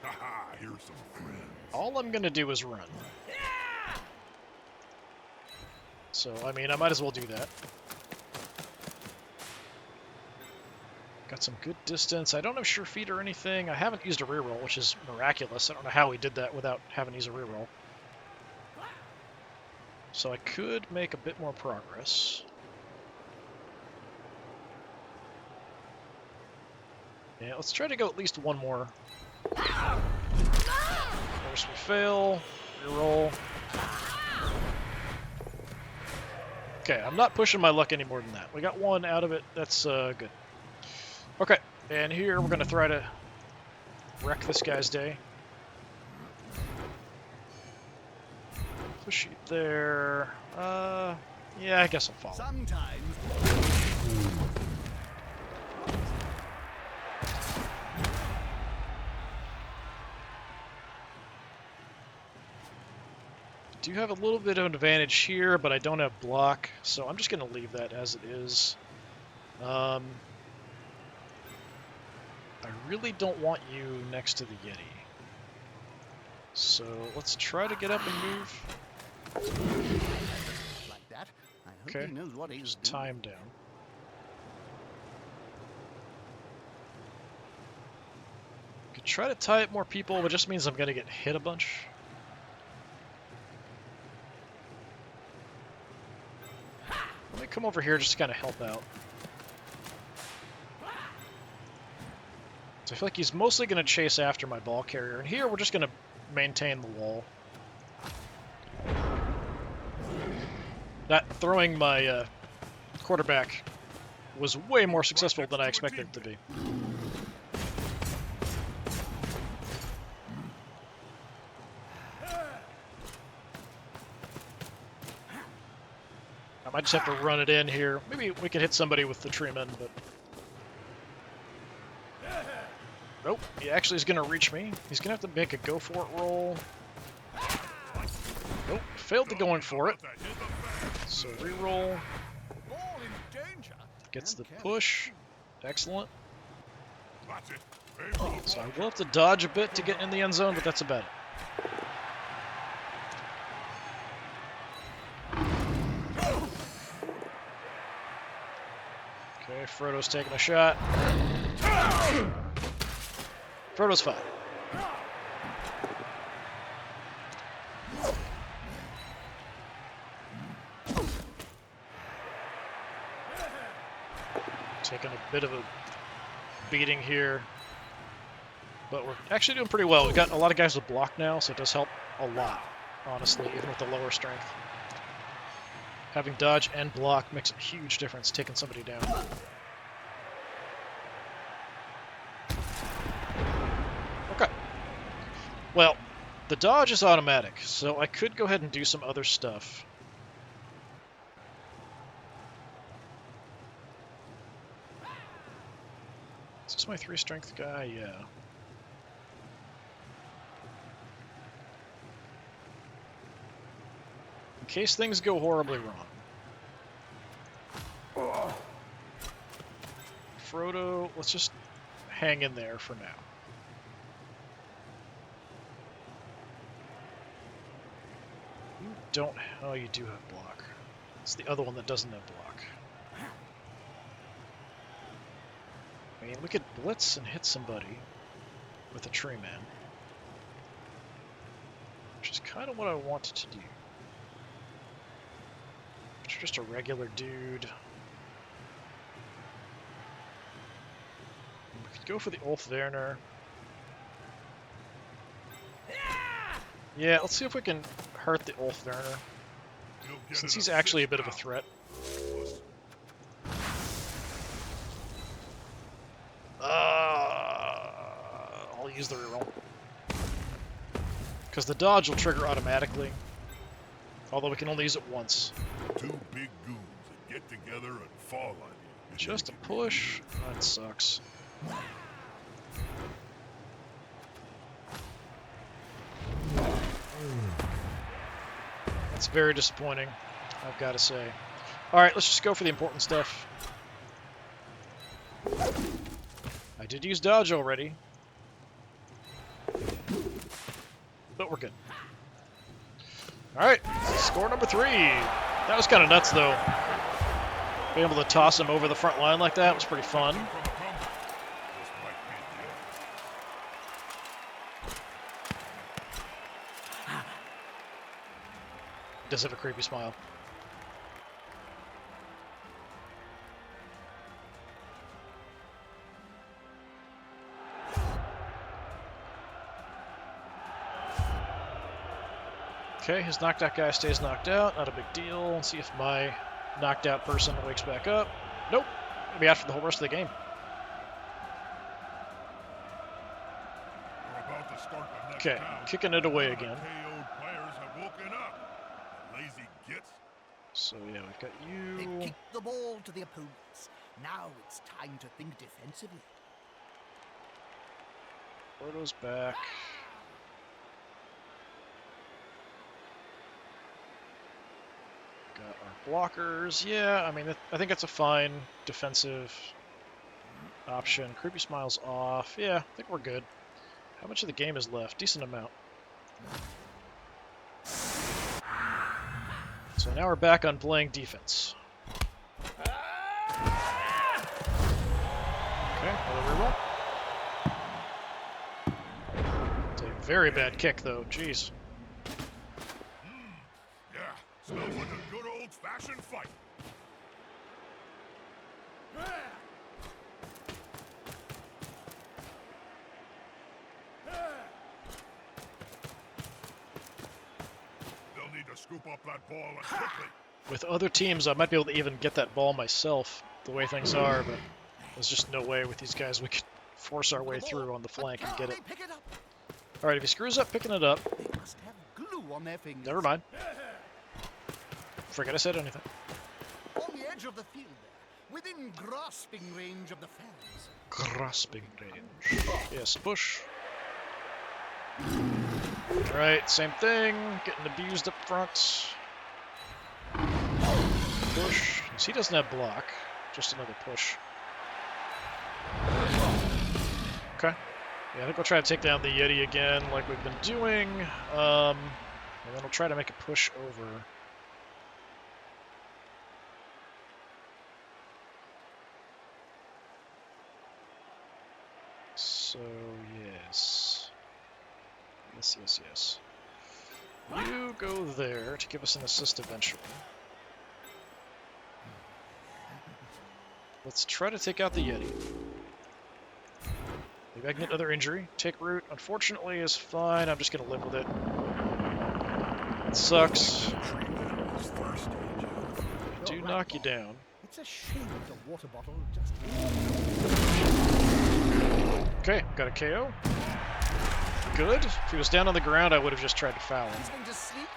Haha, here's some friends. All I'm gonna do is run. So, I mean, I might as well do that. Got some good distance. I don't have sure feet or anything. I haven't used a reroll, which is miraculous. I don't know how we did that without having to use a reroll. So I could make a bit more progress. Yeah, let's try to go at least one more. Of course we fail. Reroll. Okay, I'm not pushing my luck any more than that. We got one out of it. That's good. Okay, and here we're going to try to wreck this guy's day. Push you there. Yeah, I guess I'll follow. Sometimes. Do have a little bit of an advantage here, but I don't have block, so I'm just going to leave that as it is. I really don't want you next to the Yeti. So let's try to get up and move. Like that. I hope Okay, he knows what he's just doing. tie him down. Could try to tie up more people, but it just means I'm going to get hit a bunch. Let me come over here just to kind of help out. So I feel like he's mostly going to chase after my ball carrier, and here we're just going to maintain the wall. That throwing my quarterback was way more successful than I expected it to be. I might just have to run it in here. Maybe we could hit somebody with the tree men, but... Nope, he actually is going to reach me. He's going to have to make a go for it roll. Nope, failed to go in for it. So reroll. Ball in danger. Gets the Okay. push. Excellent. That's it. Favorable So I ball will have to dodge a bit to get in the end zone, but that's about it. Okay, Frodo's taking a shot. Frodo's fine. Taking a bit of a beating here. But we're actually doing pretty well. We've got a lot of guys with block now, so it does help a lot, honestly, even with the lower strength. Having dodge and block makes a huge difference taking somebody down. Okay. Well, the dodge is automatic, so I could go ahead and do some other stuff. Is this my 3 strength guy? Yeah. In case things go horribly wrong. Frodo, let's just hang in there for now. You don't... Oh, you do have block. It's the other one that doesn't have block. I mean, we could blitz and hit somebody with a tree man. Which is kind of what I wanted to do. But you're just a regular dude. We could go for the Ulf Werner. Yeah, let's see if we can hurt the Ulf Werner. You'll get Since an he's actually a assist bit of a now. threat. I'll use the reroll. Because the dodge will trigger automatically. Although we can only use it once. Two big goons that get together and fall on you. Just a push. That sucks. That's very disappointing, I've got to say. Alright, let's just go for the important stuff. I did use dodge already. But we're good. Alright, score number 3. That was kind of nuts, though. Being able to toss him over the front line like that was pretty fun. From the crumble. This might be the end. Does have a creepy smile. Okay, his knocked out guy stays knocked out. Not a big deal. Let's see if my knocked out person wakes back up. Nope. Gonna be out for the whole rest of the game. We're about to start the next Okay, round. kicking it away All the again. KO'd players have woken up. Lazy gits. So yeah, we've got They've you. kicked the ball to the opponents. Now it's time to think defensively. Frodo's back. Got our blockers. Yeah, I mean, I think that's a fine defensive option. Creepy smile's off. Yeah, I think we're good. How much of the game is left? Decent amount. So now we're back on playing defense. Okay, another reroll. It's a very bad kick, though. Jeez. Yeah, smells like a good old-fashioned fight. They'll need to scoop up that ball and quickly. With other teams, I might be able to even get that ball myself, the way things are, but there's just no way with these guys we could force our way through on the flank and get it. They pick it up. Alright, if he screws up picking it up, They must have glue on their fingers. never mind. Forget I said anything. On the edge of the field there, within grasping range of the fans. Grasping range. Yes, push. Alright, same thing. Getting abused up front. Push. He doesn't have block. Just another push. Okay. Yeah, I think we'll try to take down the Yeti again like we've been doing. And then we'll try to make a push over. So, yes. Yes. You go there to give us an assist eventually. Let's try to take out the Yeti. Maybe I can get another injury. Take root, unfortunately, is fine. I'm just going to live with it. It sucks. I do knock you down. It's a shame the water bottle just. Okay, got a KO. Good. If he was down on the ground, I would have just tried to foul him. He's going to sleep,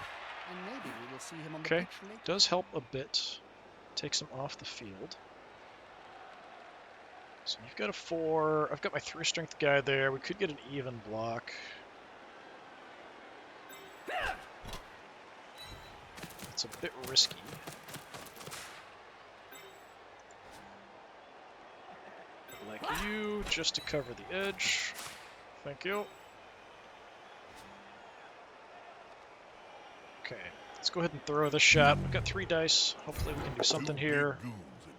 and maybe we will see him on the Okay, pitch later. does help a bit. Takes him off the field. So you've got a 4. I've got my 3 strength guy there. We could get an even block. It's a bit risky. I'd like you just to cover the edge. Thank you. Okay, let's go ahead and throw this shot. We've got 3 dice. Hopefully we can do something here.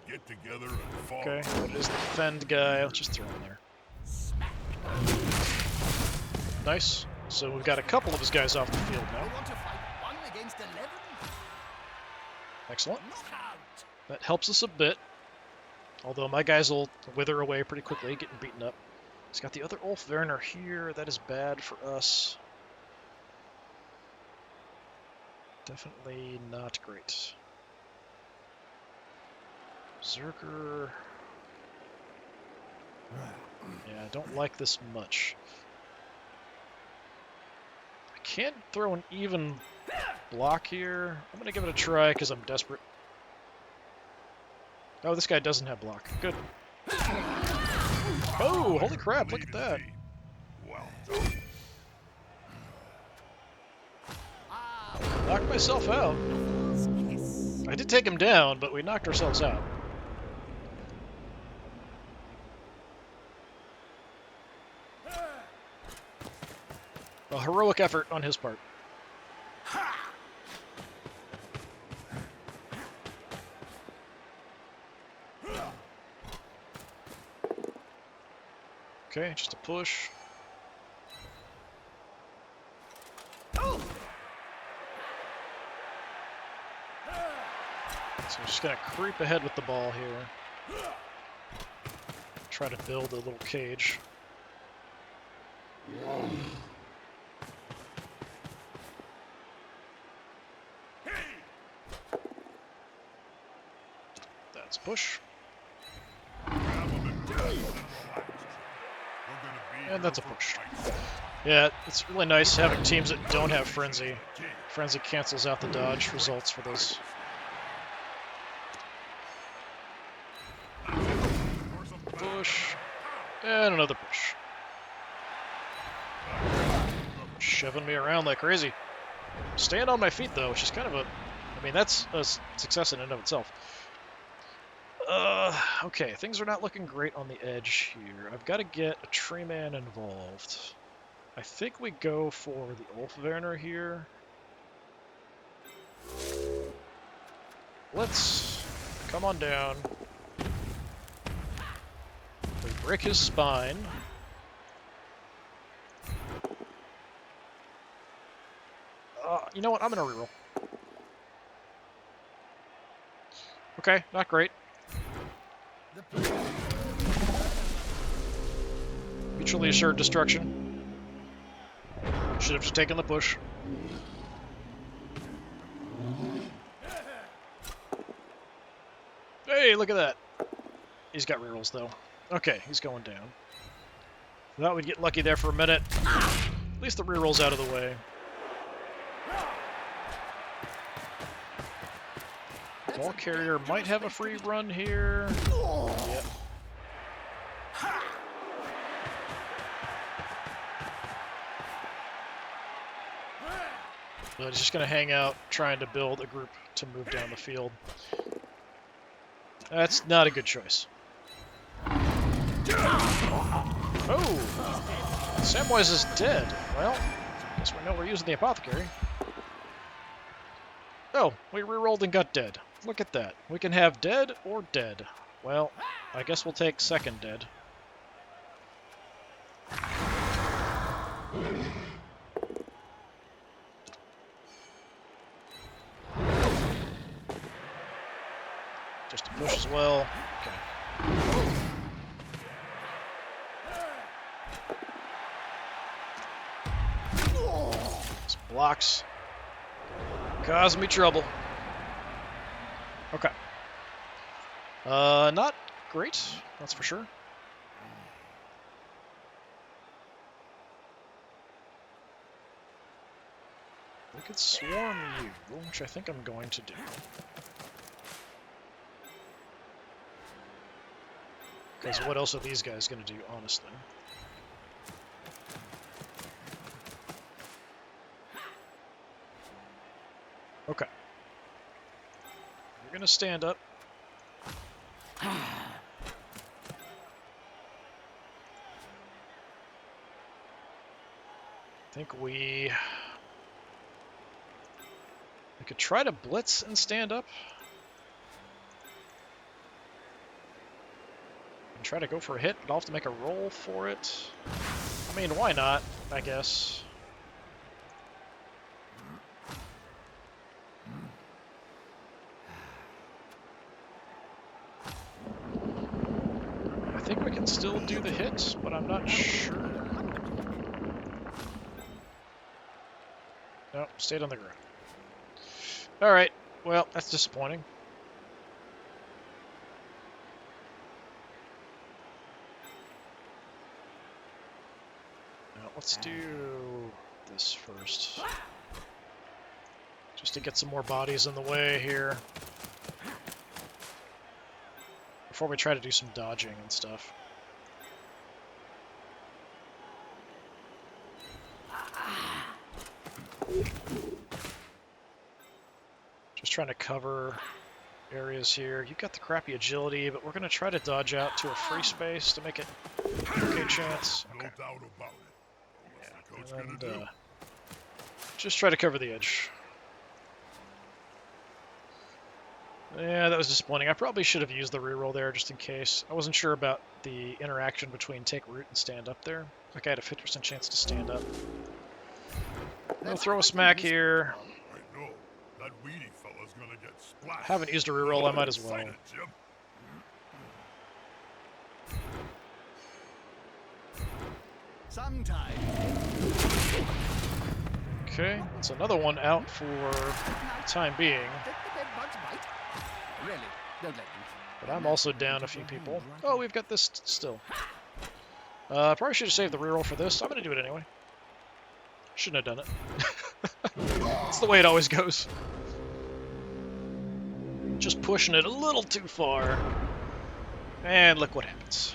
Get together and fall. Okay, what is the defend guy? Let's just throw him there. Nice. So we've got a couple of his guys off the field They now. want to fight 1 against 11. Excellent. Knockout. That helps us a bit. Although my guys will wither away pretty quickly, getting beaten up. He's got the other Ulf Werner here. That is bad for us. Definitely not great. Berserker. Yeah, I don't like this much. I can't throw an even block here. I'm going to give it a try because I'm desperate. Oh, this guy doesn't have block. Good. Oh, holy crap, look at that. Well done. Knocked myself out. Kiss. I did take him down, but we knocked ourselves out. heroic effort on his part. Okay, just a push. So I'm just gonna creep ahead with the ball here. Try to build a little cage. That's a push. And that's a push. Yeah, it's really nice having teams that don't have Frenzy. Frenzy cancels out the dodge results for those. Push. And another push. Shoving me around like crazy. Staying on my feet, though, which is kind of a... I mean, that's a success in and of itself. Okay, things are not looking great on the edge here. I've got to get a tree man involved. I think we go for the Ulfwerner here. Let's come on down. We break his spine. You know what? I'm going to reroll. Okay, not great. Mutually assured destruction. Should have just taken the push. Hey, look at that. He's got rerolls, though. Okay, he's going down. Thought we'd get lucky there for a minute. At least the reroll's out of the way. Ball carrier might have a free run here. Yep. But he's just going to hang out, trying to build a group to move down the field. That's not a good choice. Oh! Samwise is dead. Well, I guess we know we're using the apothecary. Oh, we rerolled and got dead. Look at that. We can have dead or dead. Well, I guess we'll take second dead. Just a push as well. Okay. Some blocks. Cause me trouble. Okay. Not great, that's for sure. We could swarm you, which I think I'm going to do. Because what else are these guys going to do, honestly? Okay. You're going to stand up. I think we could try to blitz and stand up. And try to go for a hit, but I'll have to make a roll for it. I mean, why not, I guess. I think we can still do the hit, but I'm not sure. Nope, stayed on the ground. Alright, well, that's disappointing. Now, let's do this first. Just to get some more bodies in the way here. Before we try to do some dodging and stuff. Just trying to cover areas here. You've got the crappy agility, but we're going to try to dodge out to a free space to make it okay chance. Okay. No doubt about it. What's the coach And, gonna do? Just try to cover the edge. Yeah, that was disappointing. I probably should have used the reroll there just in case. I wasn't sure about the interaction between take root and stand up there. Like I had a 50% chance to stand up. We'll throw a smack here. I know. That weedy fella's gonna get splashed. Haven't used a reroll, I might as well. Excited, Jim. Sometimes. Okay, that's another one out for the time being. Let the bed bugs bite. Really, don't let them. But I'm also down a few people. Oh, we've got this still. Probably should have saved the reroll for this. I'm going to do it anyway. Shouldn't have done it. That's the way it always goes. Just pushing it a little too far. And look what happens.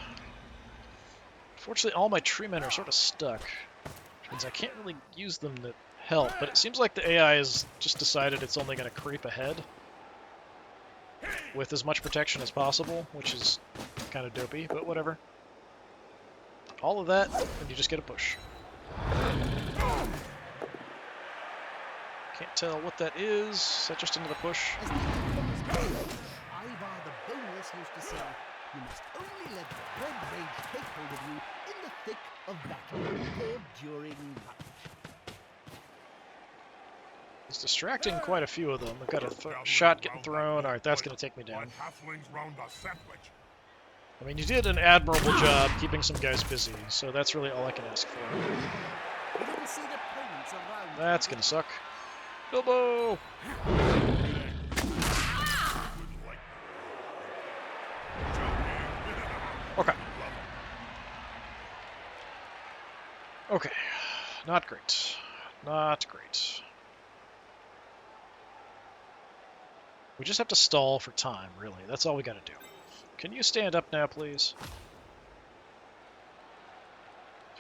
Unfortunately, all my tree men are sort of stuck. Which means I can't really use them to help. But it seems like the AI has just decided it's only going to creep ahead with as much protection as possible, which is kind of dopey, but whatever. All of that, and you just get a push. Can't tell what that is. Is that just into the push? As the outcomes go, Ivar the Boneless used to say, you must only let the red rage take hold of you in the thick of battle or during lunch. He's distracting quite a few of them. I've got a shot getting thrown. Alright, that's going to take me down. Halflings round a sandwich. I mean, you did an admirable job keeping some guys busy, so that's really all I can ask for. You didn't see the opponents around. That's going to suck. Bilbo! Okay. Okay. Not great. Not great. We just have to stall for time, really. That's all we gotta do. Can you stand up now, please?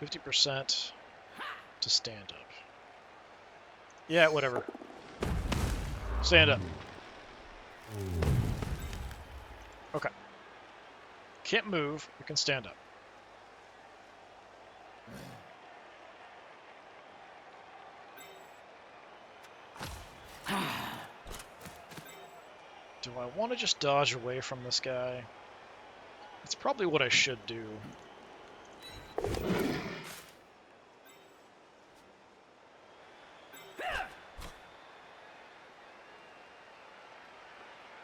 50% to stand up. Yeah, whatever. Stand up. Okay. Can't move. You can stand up. Do I want to just dodge away from this guy? That's probably what I should do.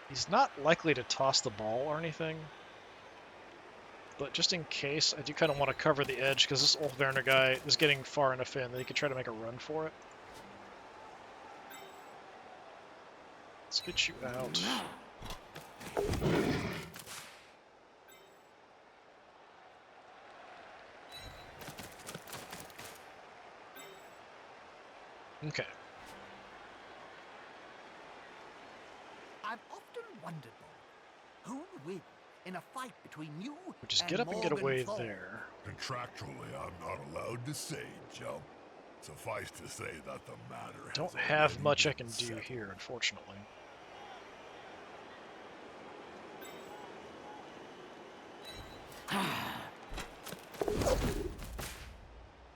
He's not likely to toss the ball or anything. But just in case, I do kind of want to cover the edge because this old Werner guy is getting far enough in that he could try to make a run for it. Let's get you out. Okay. I've often wondered, Bob, who would win in a fight between you Just and get up and get away Morgenthau? there. Contractually, I'm not allowed to say, Joe. Suffice to say that the matter has Don't have already much I been can do settled. here, unfortunately.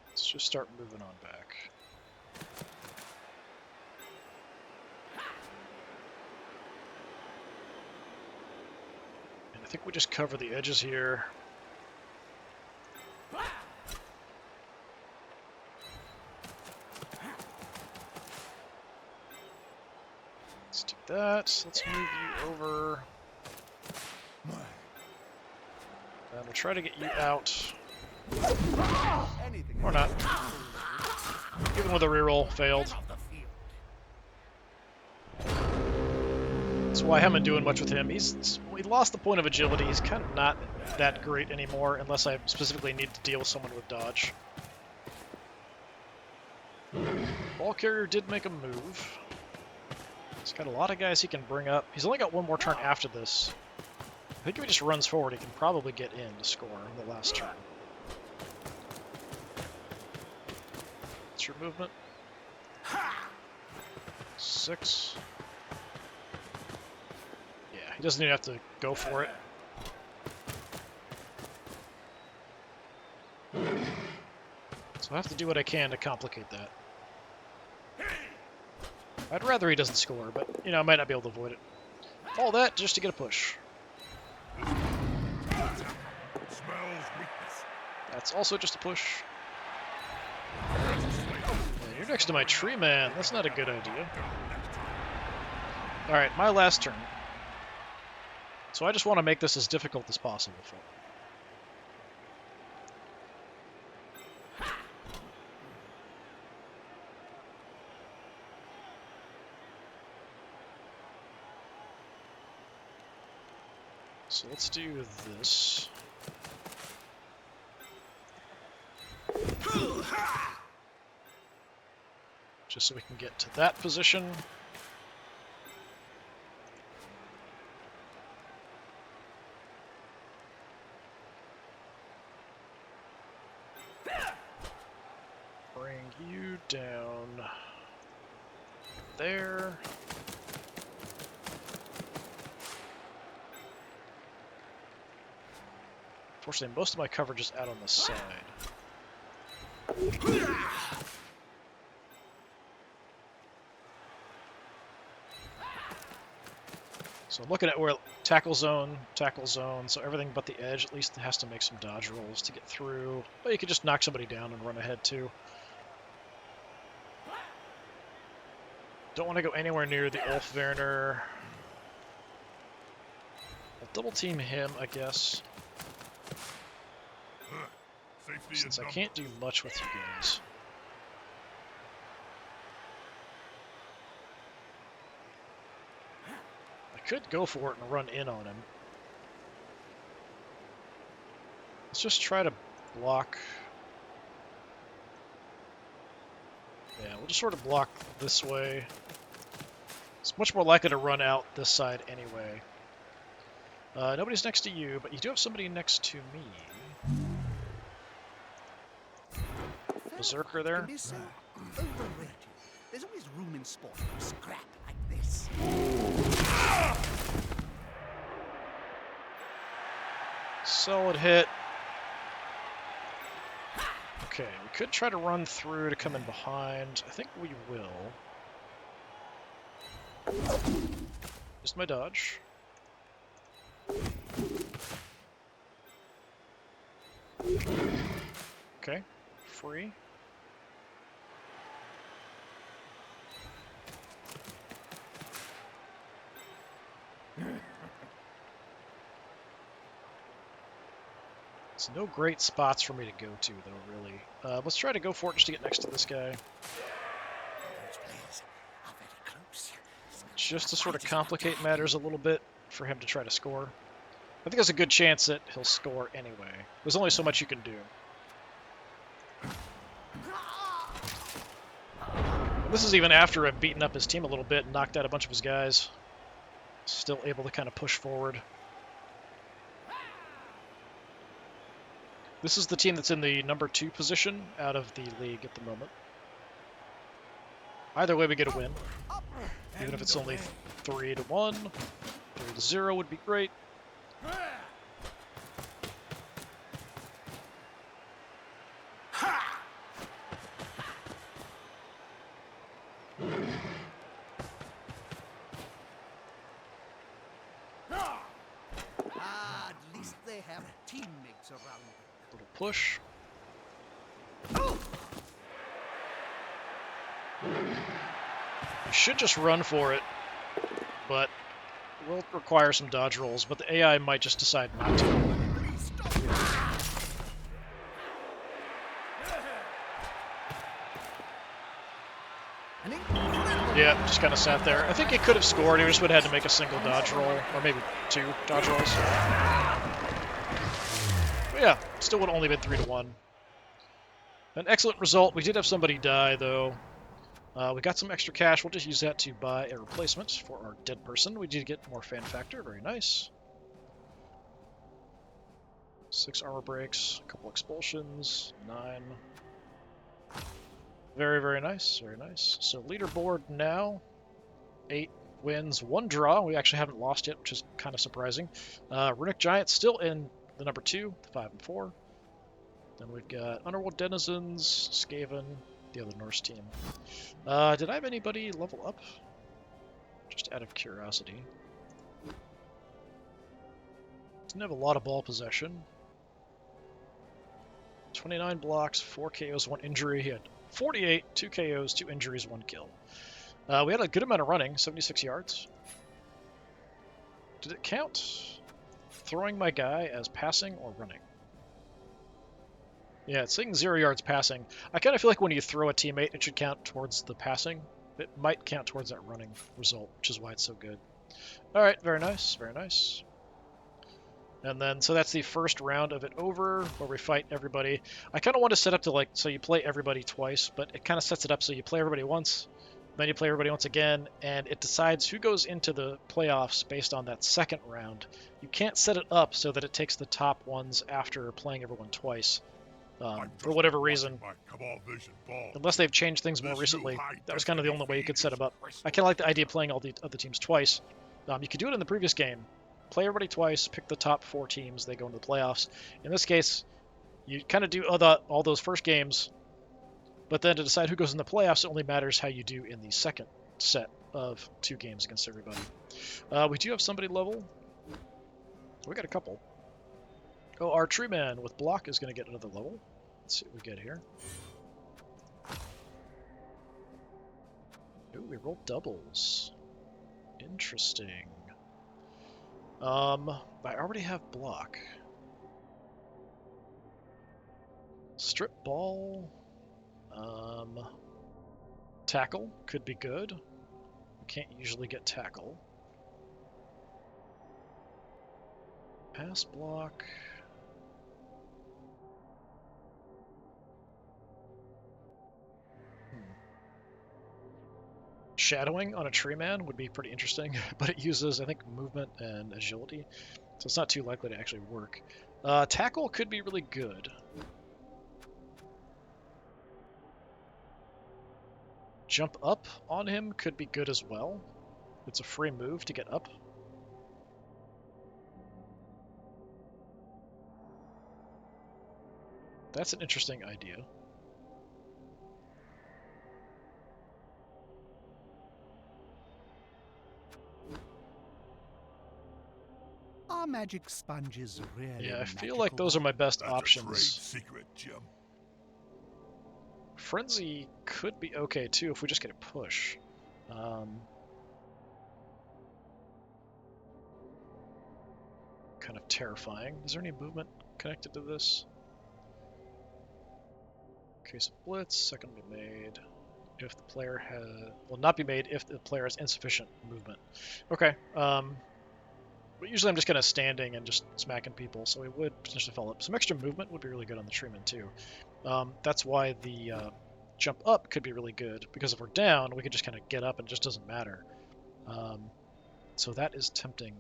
Let's just start moving on back. And I think we just cover the edges here. Let's do that. Let's move you over. And we'll try to get you out. Anything Or not. Even with a reroll, failed. off the field. That's why I haven't been doing much with him. He lost the point of agility. He's kind of not that great anymore unless I specifically need to deal with someone with dodge. Ball carrier did make a move. He's got a lot of guys he can bring up. He's only got one more turn after this. I think if he just runs forward, he can probably get in to score in the last turn. What's your movement? 6. Yeah, he doesn't even have to go for it. So I have to do what I can to complicate that. I'd rather he doesn't score, but, you know, I might not be able to avoid it. All that just to get a push. Smells weakness. That's also just a push. Man, you're next to my tree man. That's not a good idea. Alright, my last turn. So I just want to make this as difficult as possible for him. So let's do this. Just so we can get to that position. Bring you down there. Unfortunately, most of my coverage is out on the side. So I'm looking at where tackle zone, so everything but the edge at least has to make some dodge rolls to get through. But you could just knock somebody down and run ahead too. Don't want to go anywhere near the Ulf Werner. I'll double team him, I guess. Safety Since I in can't do much with you guys. I could go for it and run in on him. Let's just try to block. Yeah, we'll just sort of block this way. It's much more likely to run out this side anyway. Nobody's next to you, but you do have somebody next to me. Berserker there. Can be so overrated. There's always room in sport for scrap like this. Solid hit. Okay, we could try to run through to come in behind. I think we will. Just my dodge. Okay, free. It's no great spots for me to go to, though, really. Let's try to go for it just to get next to this guy. Those players are very close. Just to sort of complicate matters a little bit for him to try to score. I think there's a good chance that he'll score anyway. There's only so much you can do. And this is even after I've beaten up his team a little bit and knocked out a bunch of his guys. Still able to kind of push forward. This is the team that's in the number 2 position out of the league at the moment. Either way, we get a win. Even if it's only 3-1, 3-0 would be great. At least they have teammates around them. Little push. You should just run for it, but it will require some dodge rolls, but the AI might just decide not to. Yeah, just kind of sat there. I think it could have scored. He just would have had to make a single dodge roll, or maybe 2 dodge rolls. But yeah, still would have only been 3-1. An excellent result. We did have somebody die, though. We got some extra cash. We'll just use that to buy a replacement for our dead person. We did get more fan factor. Very nice. 6 armor breaks, a couple expulsions, 9. Very, very nice. Very nice. So leaderboard now, 8 wins, 1 draw. We actually haven't lost yet, which is kind of surprising. Runic Giant still in the number 2, 5 and 4. Then we've got Underworld Denizens, Skaven, the other Norse team. Did I have anybody level up? Just out of curiosity. Didn't have a lot of ball possession. 29 blocks, 4 KOs, 1 injury. He had 48, 2 KOs, 2 injuries, 1 kill. We had a good amount of running, 76 yards. Did it count throwing my guy as passing or running? Yeah, it's saying 0 yards passing. I kind of feel like when you throw a teammate, it should count towards the passing. It might count towards that running result, which is why it's so good. All right, very nice, very nice. And then, so that's the first round of it over, where we fight everybody. I kind of want to set up to, like, so you play everybody twice, but it kind of sets it up so you play everybody once, then you play everybody once again, and it decides who goes into the playoffs based on that second round. You can't set it up so that it takes the top ones after playing everyone twice. For whatever reason, unless they've changed things more recently, that was kind of the only way you could set them up. I kind of like the idea of playing all the other teams twice. You could do it in the previous game. Play everybody twice, pick the top 4 teams, they go into the playoffs. In this case, you kind of do all those first games, but then to decide who goes in the playoffs, it only matters how you do in the second set of 2 games against everybody. We do have somebody level. We got a couple. Oh, our tree man with block is going to get another level. Let's see what we get here. Ooh, we rolled doubles. Interesting. I already have block. Strip ball. Tackle could be good. We can't usually get tackle. Pass block. Shadowing on a tree man would be pretty interesting, but it uses, I think, movement and agility, so it's not too likely to actually work. Tackle could be really good. Jump up on him could be good as well. It's a free move to get up. That's an interesting idea. Are magic sponges really Yeah, I feel magical? like those are my best That's options. a trade secret, Jim. Frenzy could be okay too if we just get a push. Kind of terrifying. Is there any movement connected to this? Case of blitz, second will be made if the player has, will not be made if the player has insufficient movement. Okay. But usually I'm just kind of standing and just smacking people, so we would potentially follow up. Some extra movement would be really good on the treeman too. That's why the jump up could be really good, because if we're down, we can just kind of get up and it just doesn't matter. So that is tempting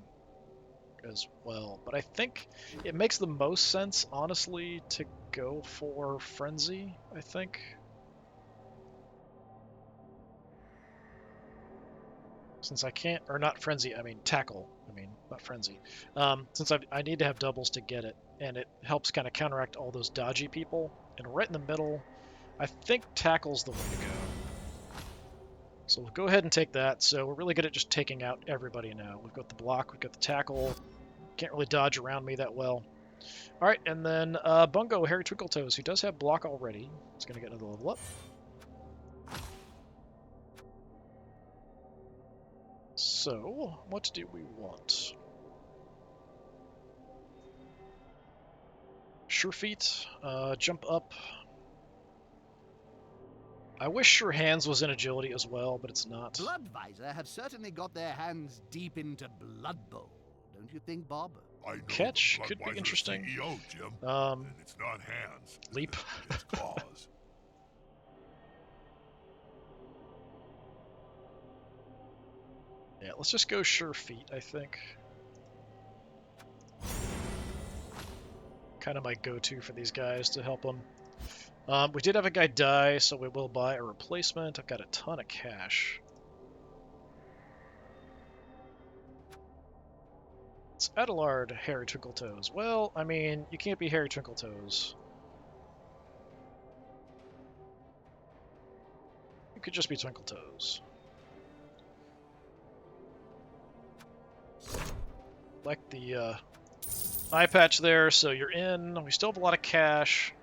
as well. But I think it makes the most sense, honestly, to go for Frenzy, I think. Since I can't, or not Frenzy, I mean Tackle. I mean, not Frenzy. Since I need to have doubles to get it, and it helps kind of counteract all those dodgy people. And right in the middle, I think Tackle's the way to go. So we'll go ahead and take that. So we're really good at just taking out everybody now. We've got the block, we've got the tackle. Can't really dodge around me that well. All right, and then Bungo, Harry Twinkletoes, who does have block already. He's going to get another level up. So, what do we want? Sure feet, jump up. I wish Sure Hands was in agility as well, but it's not. Bloodvisor have certainly got their hands deep into Blood Bowl, don't you think, Bob? I know Catch the could be Bloodvisor interesting. CEO, Jim. Um, And it's not hands. Leap. It's claws. Yeah, let's just go Sure Feet, I think. Kind of my go-to for these guys to help them. We did have a guy die, so we will buy a replacement. I've got a ton of cash. It's Adelard, Harry Twinkletoes. Well, I mean, you can't be Harry Twinkletoes. could just be Twinkle Toes. Like the eye patch there, so you're in. We still have a lot of cash,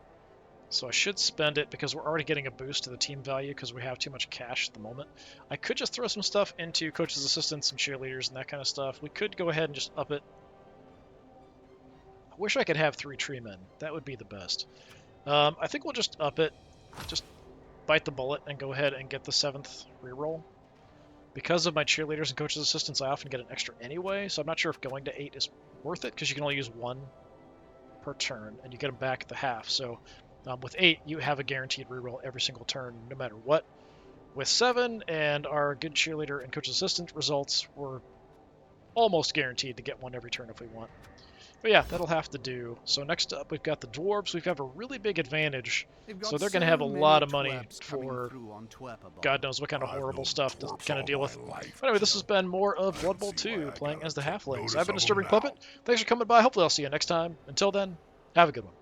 so I should spend it because we're already getting a boost to the team value because we have too much cash at the moment. I could just throw some stuff into coaches' assistants and cheerleaders and that kind of stuff. We could go ahead and just up it. I wish I could have 3 tree men. That would be the best. I think we'll just up it. Just bite the bullet and go ahead and get the 7th reroll. Because of my cheerleaders and coaches' assistants, I often get an extra anyway, so I'm not sure if going to 8 is worth it, because you can only use 1 per turn, and you get them back at the half. So with 8, you have a guaranteed reroll every single turn, no matter what. With 7 and our good cheerleader and coaches' assistant results, we're almost guaranteed to get 1 every turn if we want. But yeah, that'll have to do. So next up, we've got the dwarves. We've got a really big advantage. So they're going to have a lot of money for God knows what kind of horrible stuff to kind of deal with. But anyway, this has been more of Blood Bowl 2, playing as the Halflings. I've been Disturbing Puppet. Thanks for coming by. Hopefully I'll see you next time. Until then, have a good one.